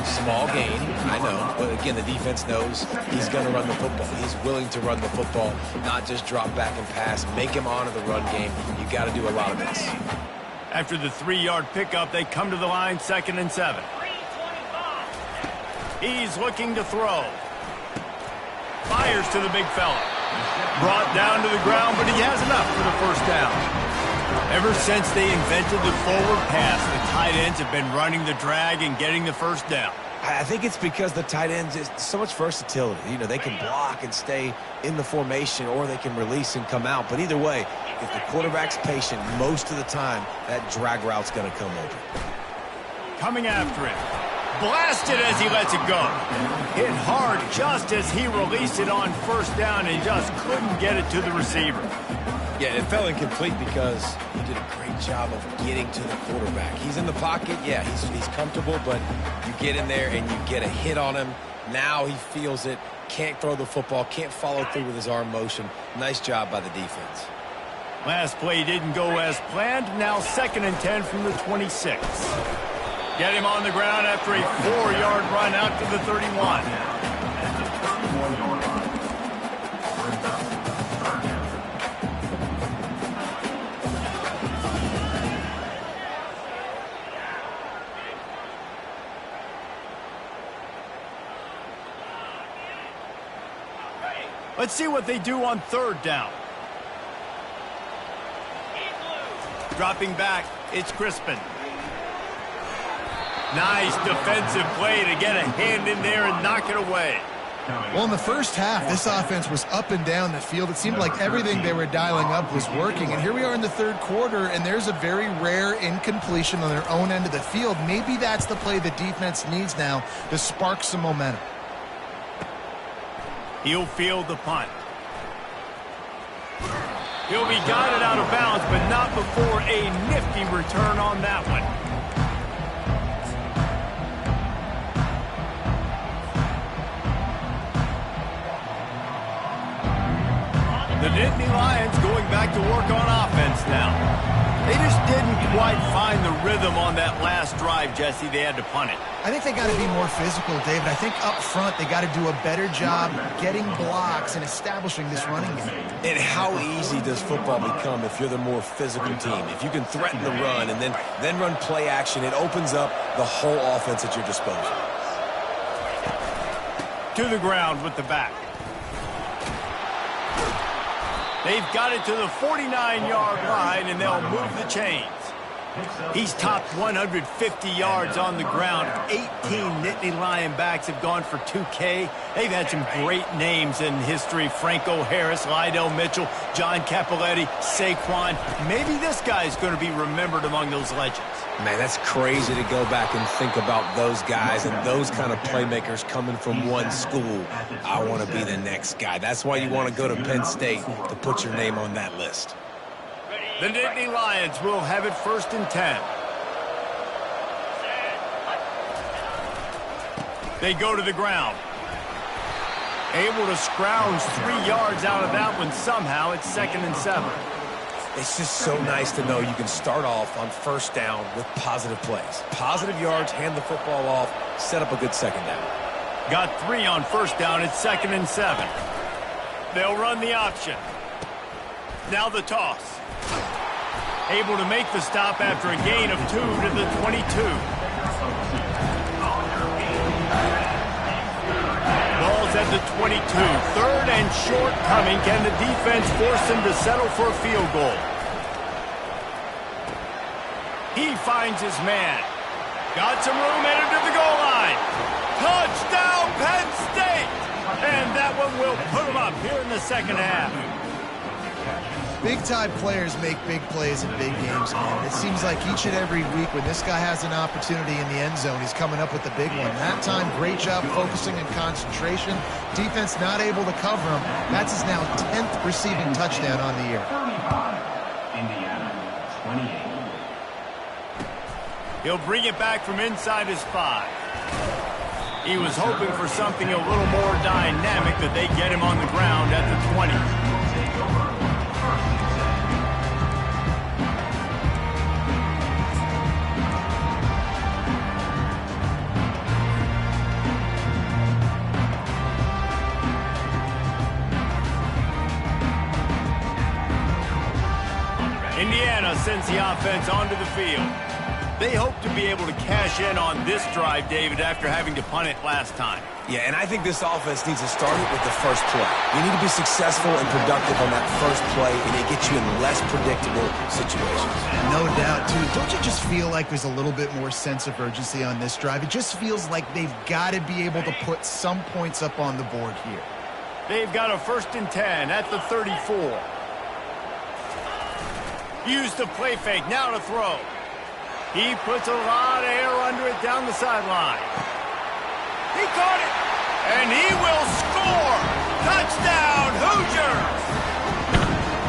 Small gain, I know, but again, the defense knows he's going to run the football. He's willing to run the football, not just drop back and pass, make him honor the run game. You got to do a lot of this. After the 3-yard pickup, they come to the line, 2nd and 7. He's looking to throw. Fires to the big fella. Brought down to the ground, but he has enough for the 1st down. Ever since they invented the forward pass, the tight ends have been running the drag and getting the 1st down. I think it's because the tight ends is so much versatility. You know, they can block and stay in the formation, or they can release and come out. But either way, if the quarterback's patient, most of the time, that drag route's going to come open. Coming after him. Blasted as he lets it go. Hit hard just as he released it on 1st down and just couldn't get it to the receiver. Yeah, it fell incomplete because he did a great job of getting to the quarterback. He's in the pocket. Yeah, he's comfortable, but you get in there and you get a hit on him. Now he feels it, can't throw the football, can't follow through with his arm motion. Nice job by the defense. Last play didn't go as planned. Now 2nd and 10 from the 26. Get him on the ground after a 4-yard run out to the 31. Let's see what they do on 3rd down. Dropping back, it's Crispin. Nice defensive play to get a hand in there and knock it away. Well, in the first half, this offense was up and down the field. It seemed like everything they were dialing up was working. And here we are in the 3rd quarter, and there's a very rare incompletion on their own end of the field. Maybe that's the play the defense needs now to spark some momentum. He'll field the punt. He'll be guided out of bounds, but not before a nifty return on that one. The Nittany Lions going back to work on offense now. They just didn't quite find the rhythm on that last drive, Jesse. They had to punt it. I think they got to be more physical, David. I think up front they got to do a better job getting blocks and establishing this running game. And how easy does football become if you're the more physical team? If you can threaten the run and then run play action, it opens up the whole offense at your disposal. To the ground with the back. They've got it to the 49-yard line, and they'll move the chains. He's topped 150 yards on the ground. 18 Nittany Lion backs have gone for 2K. They've had some great names in history. Franco Harris, Lydell Mitchell, John Capoletti, Saquon. Maybe this guy's going to be remembered among those legends. Man, that's crazy to go back and think about those guys and those kind of playmakers coming from one school. I want to be the next guy. That's why you want to go to Penn State, to put your name on that list. The Nittany Lions will have it 1st and 10. They go to the ground. Able to scrounge 3 yards out of that one somehow. It's 2nd and 7. It's just so nice to know you can start off on 1st down with positive plays. Positive yards, hand the football off, set up a good 2nd down. Got 3 on 1st down. It's 2nd and 7. They'll run the option. Now the toss. Able to make the stop after a gain of 2 to the 22. Ball's at the 22. 3rd and short coming. Can the defense force him to settle for a field goal? He finds his man. Got some room, headed to the goal line. Touchdown, Penn State! And that one will put him up here in the 2nd half. Big-time players make big plays in big games, man. It seems like each and every week when this guy has an opportunity in the end zone, he's coming up with the big one. That time, great job focusing and concentration. Defense not able to cover him. That's his now 10th receiving touchdown on the year. 35, Indiana, 28. He'll bring it back from inside his 5. He was hoping for something a little more dynamic, that they get him on the ground at the 20. Indiana sends the offense onto the field. They hope to be able to cash in on this drive, David, after having to punt it last time. Yeah, and I think this offense needs to start it with the first play. You need to be successful and productive on that first play, and it gets you in less predictable situations. No doubt, too. Don't you just feel like there's a little bit more sense of urgency on this drive? It just feels like they've got to be able to put some points up on the board here. They've got a 1st and 10 at the 34. Use the play fake, now to throw. He puts a lot of air under it down the sideline. He caught it, and he will score! Touchdown, Hoosiers!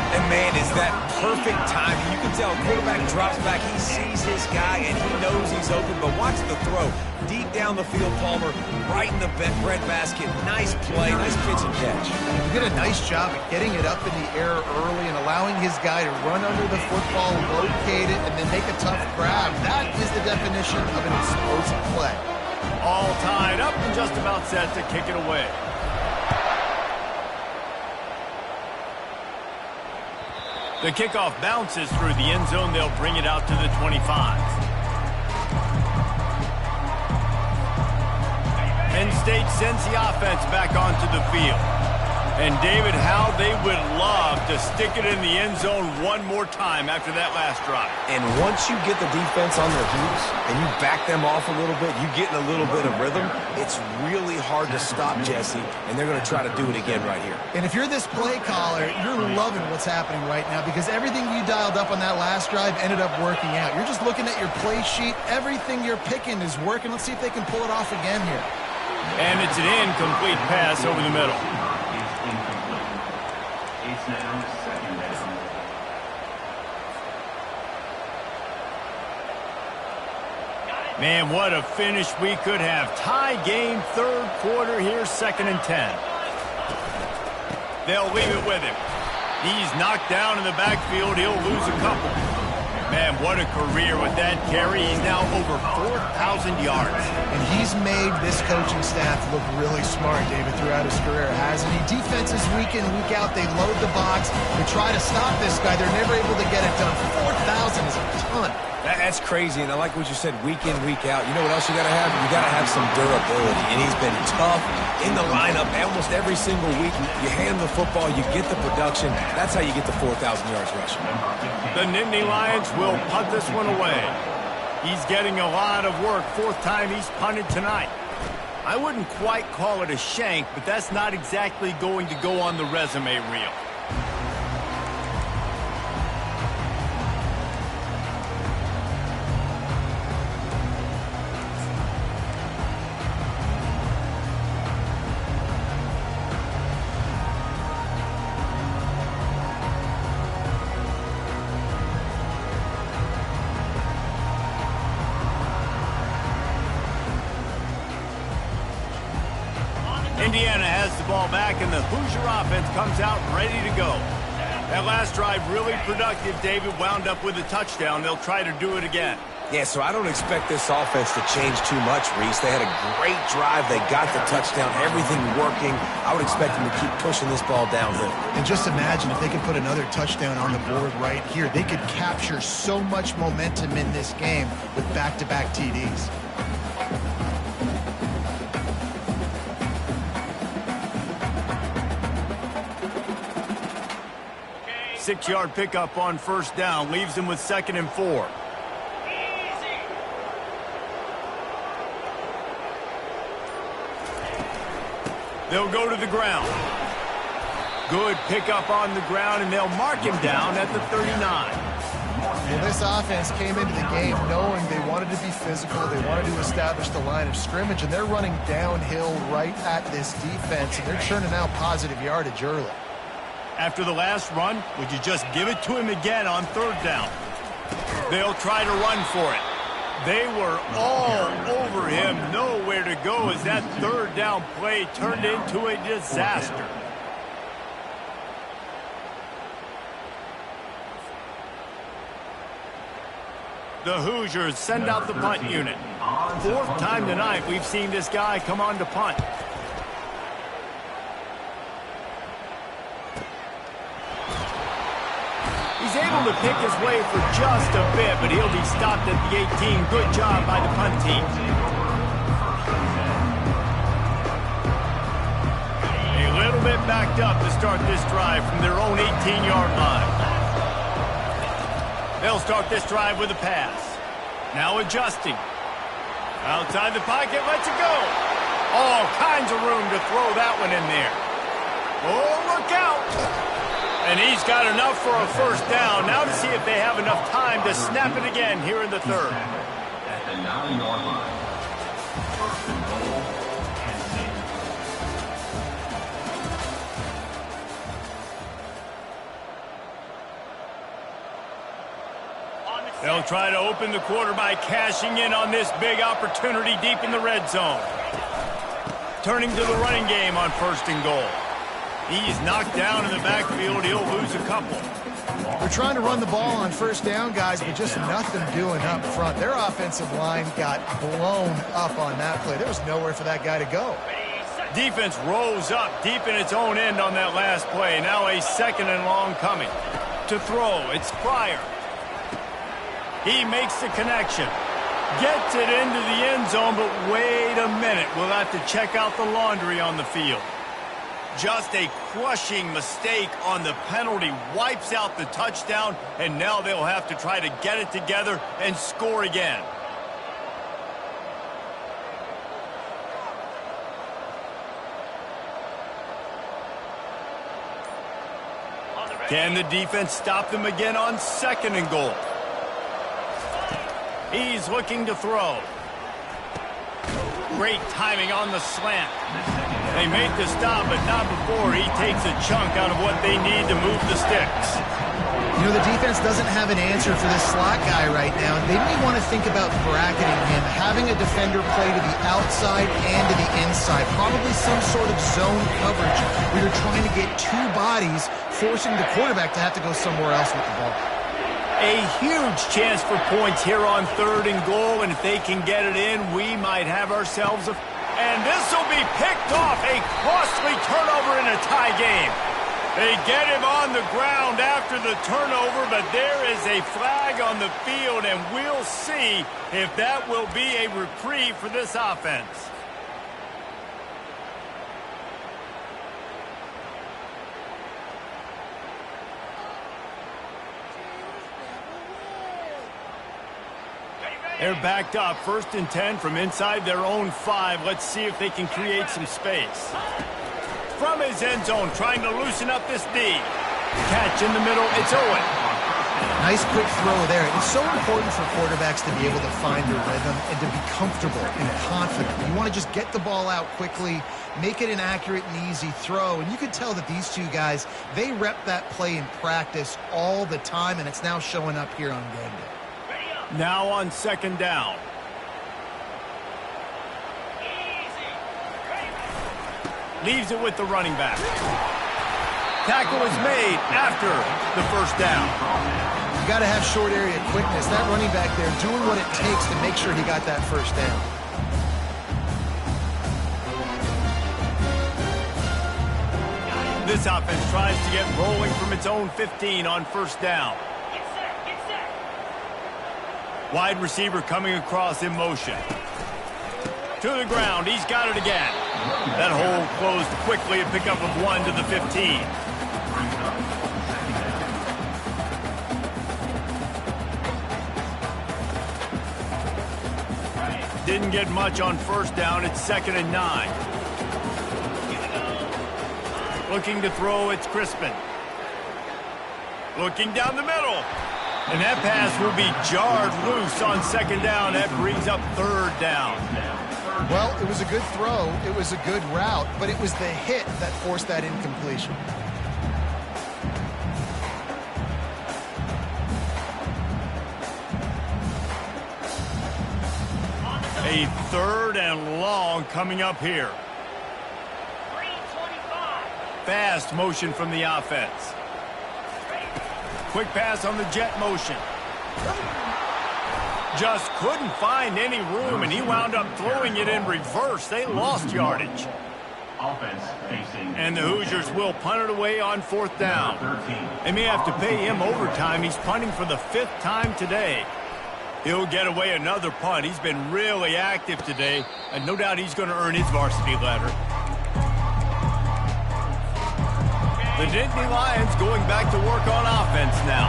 And man, is that perfect timing. You can tell quarterback drops back, he sees his guy, and he knows he's open, but watch the throw. Deep down the field, Palmer, right in the bread basket. Nice play, nice pitch and catch. He did a nice job of getting it up in the air early and allowing his guy to run under the football, locate it, and then make a tough grab. That is the definition of an explosive play. All tied up and just about set to kick it away. The kickoff bounces through the end zone. They'll bring it out to the 25. Penn State sends the offense back onto the field. And, David, how they would love to stick it in the end zone one more time after that last drive. And once you get the defense on their heels and you back them off a little bit, you get in a little bit of rhythm, it's really hard to stop Jesse, and they're going to try to do it again right here. And if you're this play caller, you're loving what's happening right now because everything you dialed up on that last drive ended up working out. You're just looking at your play sheet. Everything you're picking is working. Let's see if they can pull it off again here. And it's an incomplete pass over the middle. It's now second down. Man, what a finish we could have. Tie game, third quarter here, 2nd and 10. They'll leave it with him. He's knocked down in the backfield. He'll lose a couple. Man, what a career with that carry. He's now over 4,000 yards. And he's made this coaching staff look really smart, David, throughout his career, hasn't he? Defenses week in, week out, they load the box. They try to stop this guy. They're never able to get it done. 4,000 is a ton. That's crazy, and I like what you said, week in, week out. You know what else you got to have? You got to have some durability, and he's been tough in the lineup almost every single week. You hand him the football, you get the production. That's how you get the 4,000 yards rushing. The Nittany Lions will punt this one away. He's getting a lot of work. 4th time he's punted tonight. I wouldn't quite call it a shank, but that's not exactly going to go on the resume reel. Indiana has the ball back, and the Hoosier offense comes out ready to go. That last drive really productive. David wound up with a touchdown. They'll try to do it again. Yeah, so I don't expect this offense to change too much, Reese. They had a great drive. They got the touchdown, everything working. I would expect them to keep pushing this ball downhill. And just imagine if they could put another touchdown on the board right here. They could capture so much momentum in this game with back-to-back TDs. 6-yard pickup on 1st down. Leaves them with 2nd and 4. They'll go to the ground. Good pickup on the ground, and they'll mark him down at the 39. Well, this offense came into the game knowing they wanted to be physical. They wanted to establish the line of scrimmage, and they're running downhill right at this defense, and they're churning out positive yardage early. After the last run, would you just give it to him again on 3rd down? They'll try to run for it. They were all over him, nowhere to go as that 3rd down play turned into a disaster. The Hoosiers send out the punt unit. 4th time tonight we've seen this guy come on to punt. He's able to pick his way for just a bit, but he'll be stopped at the 18. Good job by the punt team. A little bit backed up to start this drive from their own 18-yard line. They'll start this drive with a pass. Now adjusting. Outside the pocket, lets it go. All kinds of room to throw that one in there. Oh, look out! And he's got enough for a 1st down. Now to see if they have enough time to snap it again here in the 3rd. At the 9-yard line. 1st and goal, Penn State. They'll try to open the quarter by cashing in on this big opportunity deep in the red zone. Turning to the running game on 1st and goal. He's knocked down in the backfield. He'll lose a couple. They're trying to run the ball on 1st down, guys, but just nothing doing up front. Their offensive line got blown up on that play. There was nowhere for that guy to go. Defense rose up deep in its own end on that last play. Now a 2nd and long coming. To throw, it's Pryor. He makes the connection. Gets it into the end zone, but wait a minute. We'll have to check out the laundry on the field. Just a crushing mistake on the penalty. Wipes out the touchdown, and now they'll have to try to get it together and score again. Can the defense stop them again on 2nd and goal? He's looking to throw. Great timing on the slant. They make the stop, but not before he takes a chunk out of what they need to move the sticks. You know, the defense doesn't have an answer for this slot guy right now. They may want to think about bracketing him, having a defender play to the outside and to the inside. Probably some sort of zone coverage where you're trying to get two bodies, forcing the quarterback to have to go somewhere else with the ball. A huge chance for points here on 3rd and goal, and if they can get it in, we might have ourselves a... And this will be picked off, a costly turnover in a tie game. They get him on the ground after the turnover, but there is a flag on the field, and we'll see if that will be a reprieve for this offense. They're backed up, 1st and 10 from inside their own 5. Let's see if they can create some space. From his end zone, trying to loosen up this D. Catch in the middle, it's Owen. Nice quick throw there. It's so important for quarterbacks to be able to find their rhythm and to be comfortable and confident. You want to just get the ball out quickly, make it an accurate and easy throw. And you can tell that these two guys, they rep that play in practice all the time, and it's now showing up here on game day. Now on 2nd down. Leaves it with the running back. Tackle is made after the 1st down. You got to have short area quickness. That running back there doing what it takes to make sure he got that 1st down. This offense tries to get rolling from its own 15 on 1st down. Wide receiver coming across in motion. To the ground, he's got it again. That hole closed quickly, a pickup of 1 to the 15. Didn't get much on 1st down, it's 2nd and 9. Looking to throw, it's Crispin. Looking down the middle. And that pass will be jarred loose on 2nd down. That brings up 3rd down. Well, it was a good throw. It was a good route, but it was the hit that forced that incompletion. A 3rd and long coming up here. Fast motion from the offense. Quick pass on the jet motion. Just couldn't find any room, and he wound up throwing it in reverse. They lost yardage. Offense facing. And the Hoosiers will punt it away on 4th down. They may have to pay him overtime. He's punting for the 5th time today. He'll get away another punt. He's been really active today, and no doubt he's going to earn his varsity letter. The Nittany Lions going back to work on offense now.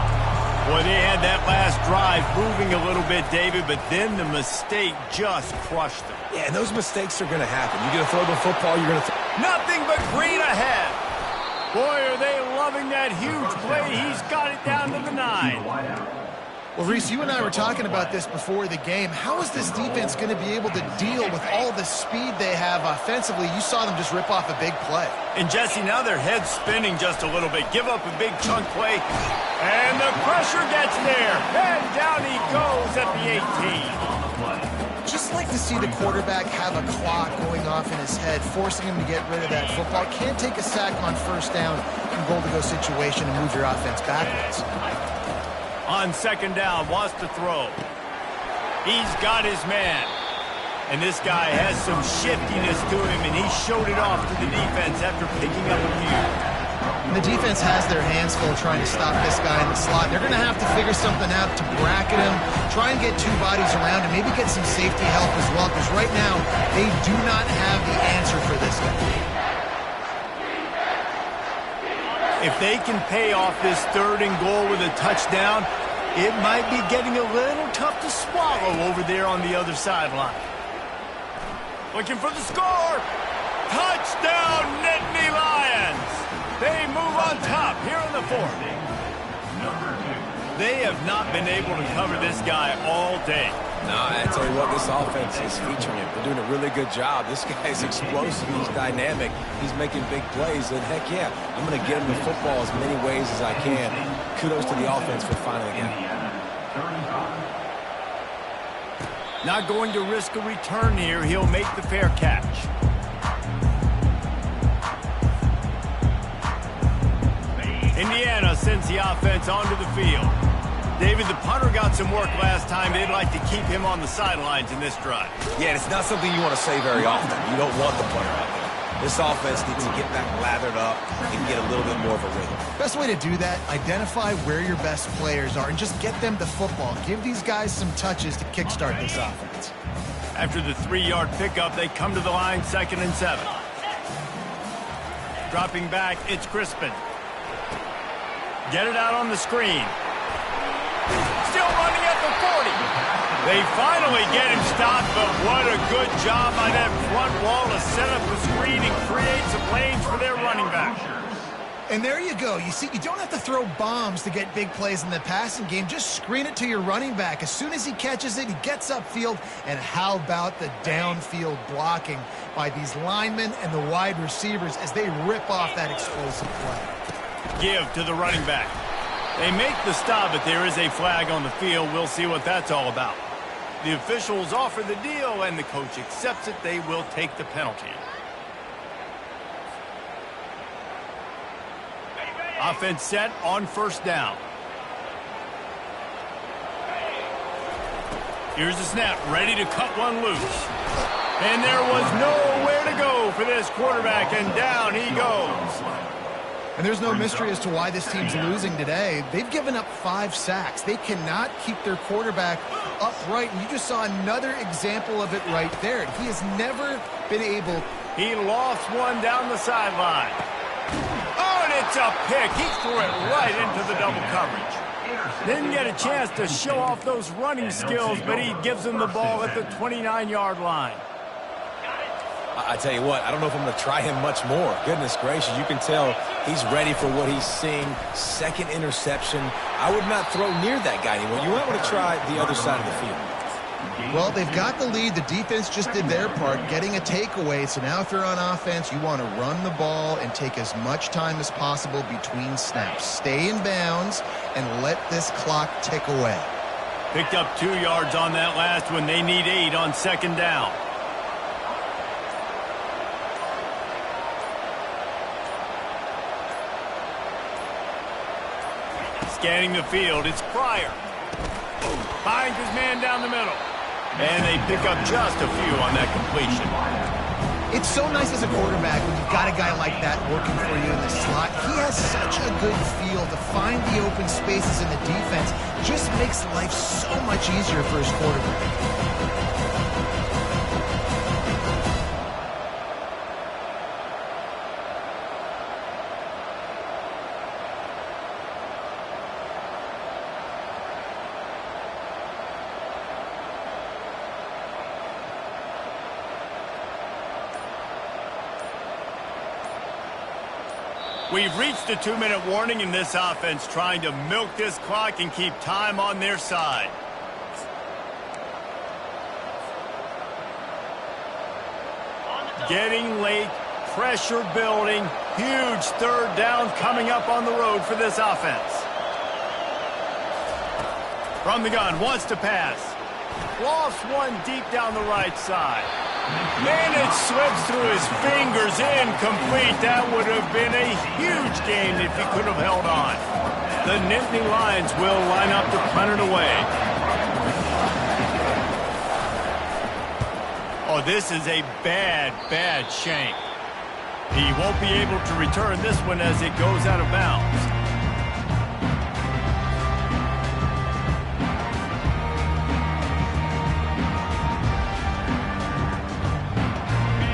Boy, they had that last drive moving a little bit, David, but then the mistake just crushed them. Yeah, and those mistakes are going to happen. You're going to throw the football, you're going to... Nothing but green ahead. Boy, are they loving that huge play. He's got it down to the 9. Well, Reese, you and I were talking about this before the game. How is this defense going to be able to deal with all the speed they have offensively? You saw them just rip off a big play. And, Jesse, now their head's spinning just a little bit. Give up a big chunk play. And the pressure gets there. And down he goes at the 18. Just like to see the quarterback have a clock going off in his head, forcing him to get rid of that football. Can't take a sack on 1st down in goal-to-go situation and move your offense backwards. On 2nd down, wants to throw. He's got his man. And this guy has some shiftiness to him, and he showed it off to the defense after picking up a few. And the defense has their hands full trying to stop this guy in the slot. They're going to have to figure something out to bracket him, try and get two bodies around him, maybe get some safety help as well, because right now they do not have the answer for this guy. If they can pay off this 3rd and goal with a touchdown, it might be getting a little tough to swallow over there on the other sideline. Looking for the score. Touchdown, Nittany Lions. They move on top here in the 4th. They have not been able to cover this guy all day. No, I tell you what, this offense is featuring it. They're doing a really good job. This guy's explosive. He's dynamic. He's making big plays. And heck yeah, I'm going to get him the football as many ways as I can. Kudos to the offense for finally getting it. Not going to risk a return here. He'll make the fair catch. Indiana sends the offense onto the field. David, the punter got some work last time. They'd like to keep him on the sidelines in this drive. Yeah, it's not something you want to say very often. You don't want the punter out there. This offense needs to get back lathered up and get a little bit more of a rhythm. Best way to do that, identify where your best players are and just get them the football. Give these guys some touches to kickstart this offense. After the 3-yard pickup, they come to the line 2nd and 7. Dropping back, it's Crispin. Get it out on the screen. Still running at the 40. They finally get him stopped, but what a good job by that front wall to set up the screen and create some lanes for their running back. And there you go. You see, you don't have to throw bombs to get big plays in the passing game. Just screen it to your running back. As soon as he catches it, he gets upfield. And how about the downfield blocking by these linemen and the wide receivers as they rip off that explosive play. Give to the running back. They make the stop, but there is a flag on the field. We'll see what that's all about. The officials offer the deal, and the coach accepts it. They will take the penalty. Offense set on 1st down. Here's the snap, ready to cut one loose. And there was nowhere to go for this quarterback, and down he goes. And there's no mystery as to why this team's losing today. They've given up 5 sacks. They cannot keep their quarterback upright. And you just saw another example of it right there. He has never been able. He lost one down the sideline. Oh, and it's a pick. He threw it right into the double coverage. Didn't get a chance to show off those running skills, but he gives them the ball at the 29-yard line. I tell you what, I don't know if I'm going to try him much more. Goodness gracious, you can tell he's ready for what he's seeing. 2nd interception. I would not throw near that guy anymore. You might want to try the other side of the field. Well, they've got the lead. The defense just did their part, getting a takeaway. So now if you're on offense, you want to run the ball and take as much time as possible between snaps. Stay in bounds and let this clock tick away. Picked up 2 yards on that last one. They need 8 on 2nd down. Scanning the field, it's Pryor. Finds his man down the middle. And they pick up just a few on that completion. It's so nice as a quarterback when you've got a guy like that working for you in the slot. He has such a good feel to find the open spaces in the defense. Just makes life so much easier for his quarterback. We've reached the 2-minute warning in this offense, trying to milk this clock and keep time on their side. Getting late, pressure building, huge 3rd down coming up on the road for this offense. From the gun, wants to pass. Lost one deep down the right side. Man, it slips through his fingers, incomplete. That would have been a huge gain if he could have held on. The Nittany Lions will line up to punt it away. Oh, this is a bad, bad shank. He won't be able to return this one as it goes out of bounds.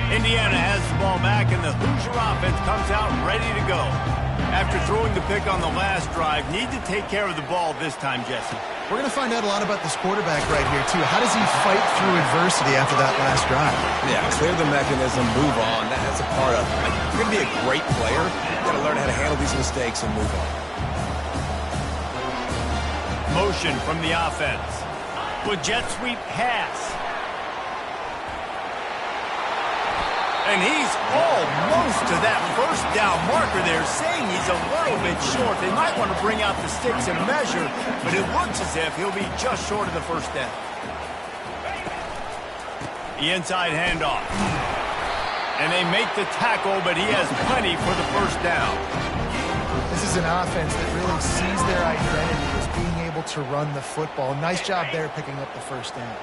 Indiana has the ball back, and the Hoosier offense comes out ready to go. After throwing the pick on the last drive, need to take care of the ball this time, Jesse. We're going to find out a lot about this quarterback right here, too. How does he fight through adversity after that last drive? Yeah, clear the mechanism, move on. That's a part of it. Like, if you're going to be a great player, you got to learn how to handle these mistakes and move on. Motion from the offense. with jet sweep pass. And he's almost to that first down marker there, saying he's a little bit short. They might want to bring out the sticks and measure, but it looks as if he'll be just short of the first down. The inside handoff. And they make the tackle, but he has plenty for the first down. This is an offense that really sees their identity as being able to run the football. Nice job there picking up the first down.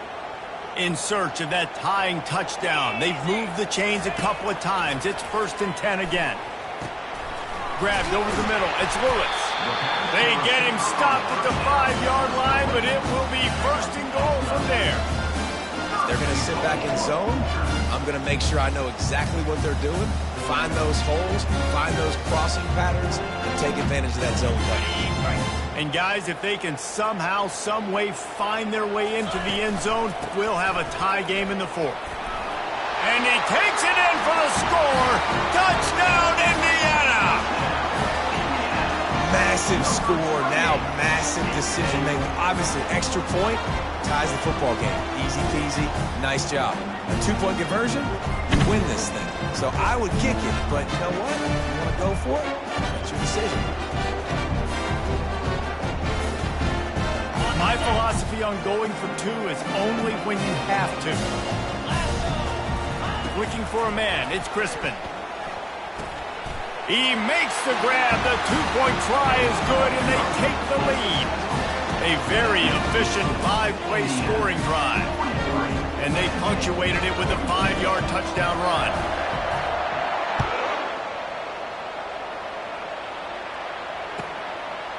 In search of that tying touchdown. They've moved the chains a couple of times. It's 1st and 10 again. Grabbed over the middle. It's Lewis. They get him stopped at the 5-yard line, but it will be 1st and goal from there. They're going to sit back in zone. I'm going to make sure I know exactly what they're doing, find those holes, find those crossing patterns, and take advantage of that zone play. And guys, if they can somehow, some way find their way into the end zone, we'll have a tie game in the 4th. And he takes it in for the score. Touchdown, Indiana! Massive score, now massive decision making. Obviously, extra point ties the football game. Easy peasy, nice job. A 2-point conversion, you win this thing. So I would kick it, but you know what? You want to go for it? That's your decision. My philosophy on going for 2 is only when you have to. Looking for a man, it's Crispin. He makes the grab. The 2-point try is good, and they take the lead. A very efficient 5-play scoring drive. And they punctuated it with a 5-yard touchdown run.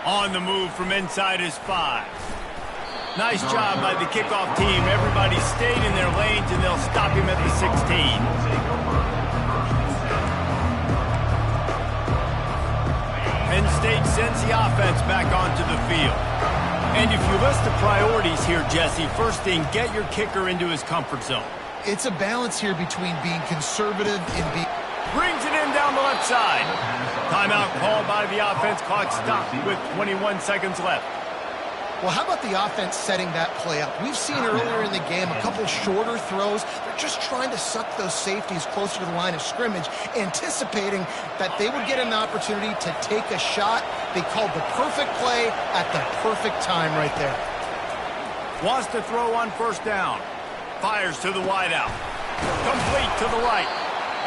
On the move from inside his 5. Nice job by the kickoff team. Everybody stayed in their lanes, and they'll stop him at the 16. Penn State sends the offense back onto the field. And if you list the priorities here, Jesse, first thing, get your kicker into his comfort zone. It's a balance here between being conservative and being... Brings it in down the left side. Timeout called by the offense. Clock stopped with 21 seconds left. Well, how about the offense setting that play up? We've seen earlier in the game a couple shorter throws. They're just trying to suck those safeties closer to the line of scrimmage, anticipating that they would get an opportunity to take a shot. They called the perfect play at the perfect time right there. Wants to throw on first down. Fires to the wideout. Complete to the right.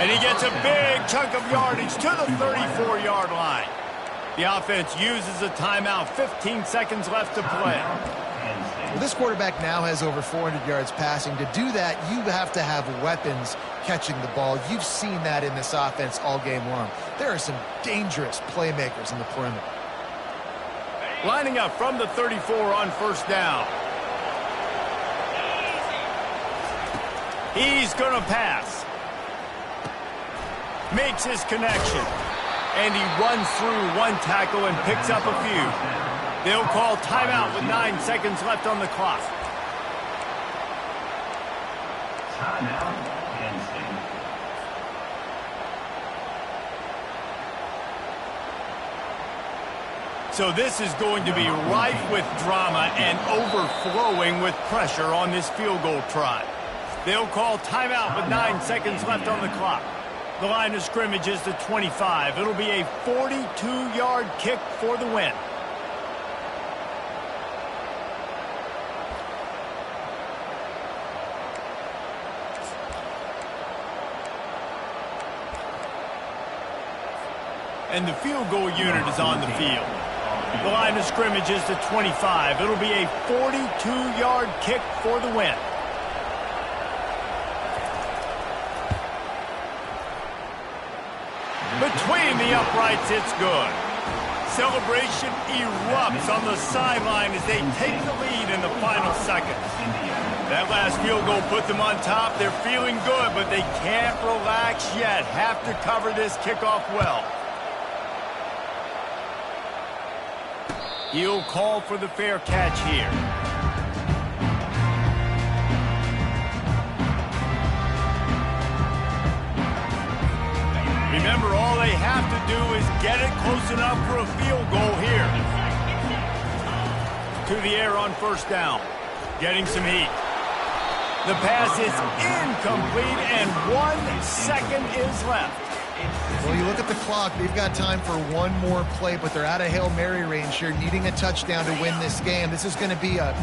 And he gets a big chunk of yardage to the 34-yard line. The offense uses a timeout. 15 seconds left to play. Well, this quarterback now has over 400 yards passing. To do that, you have to have weapons catching the ball. You've seen that in this offense all game long. There are some dangerous playmakers in the perimeter. Lining up from the 34 on first down. He's going to pass. Makes his connection. And he runs through one tackle and picks up a few. They'll call timeout with 9 seconds left on the clock. Timeout, Penn State. So this is going to be rife with drama and overflowing with pressure on this field goal try. They'll call timeout with 9 seconds left on the clock. The line of scrimmage is the 25. It'll be a 42-yard kick for the win. And the field goal unit is on the field. The line of scrimmage is the 25. It'll be a 42-yard kick for the win. Between the uprights, it's good. Celebration erupts on the sideline as they take the lead in the final seconds. That last field goal put them on top. They're feeling good, but they can't relax yet. Have to cover this kickoff well. He'll call for the fair catch here. Remember, all they have to do is get it close enough for a field goal here. To the air on first down. getting some heat. The pass is incomplete, and 1 second is left. Well, you look at the clock, they've got time for one more play, but they're out of Hail Mary range here, needing a touchdown to win this game. This is going to be a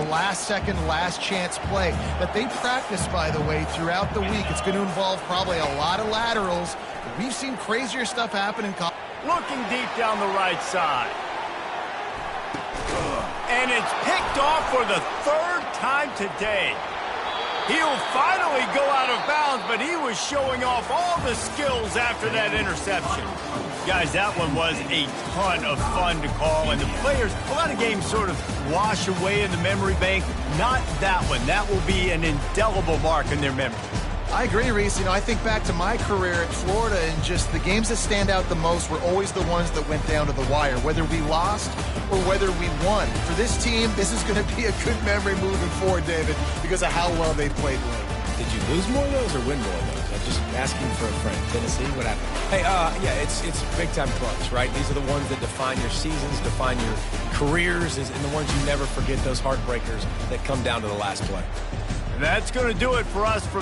last-second, last-chance play that they practice, by the way, throughout the week. It's going to involve probably a lot of laterals. We've seen crazier stuff happen in college. Looking deep down the right side. And it's picked off for the 3rd time today. He'll finally go out of bounds, but he was showing off all the skills after that interception. Guys, that one was a ton of fun to call, and the players, a lot of games sort of wash away in the memory bank. Not that one. That will be an indelible mark in their memory. I agree, Reese. I think back to my career at Florida, and just the games that stand out the most were always the ones that went down to the wire, whether we lost or whether we won. For this team, this is going to be a good memory moving forward, David, because of how well they played late. Did you lose more of those or win more of those? I'm just asking for a friend. Tennessee, what happened? Hey, yeah, it's big-time clutch, right? These are the ones that define your seasons, define your careers, and the ones you never forget, those heartbreakers that come down to the last play. And that's going to do it for us from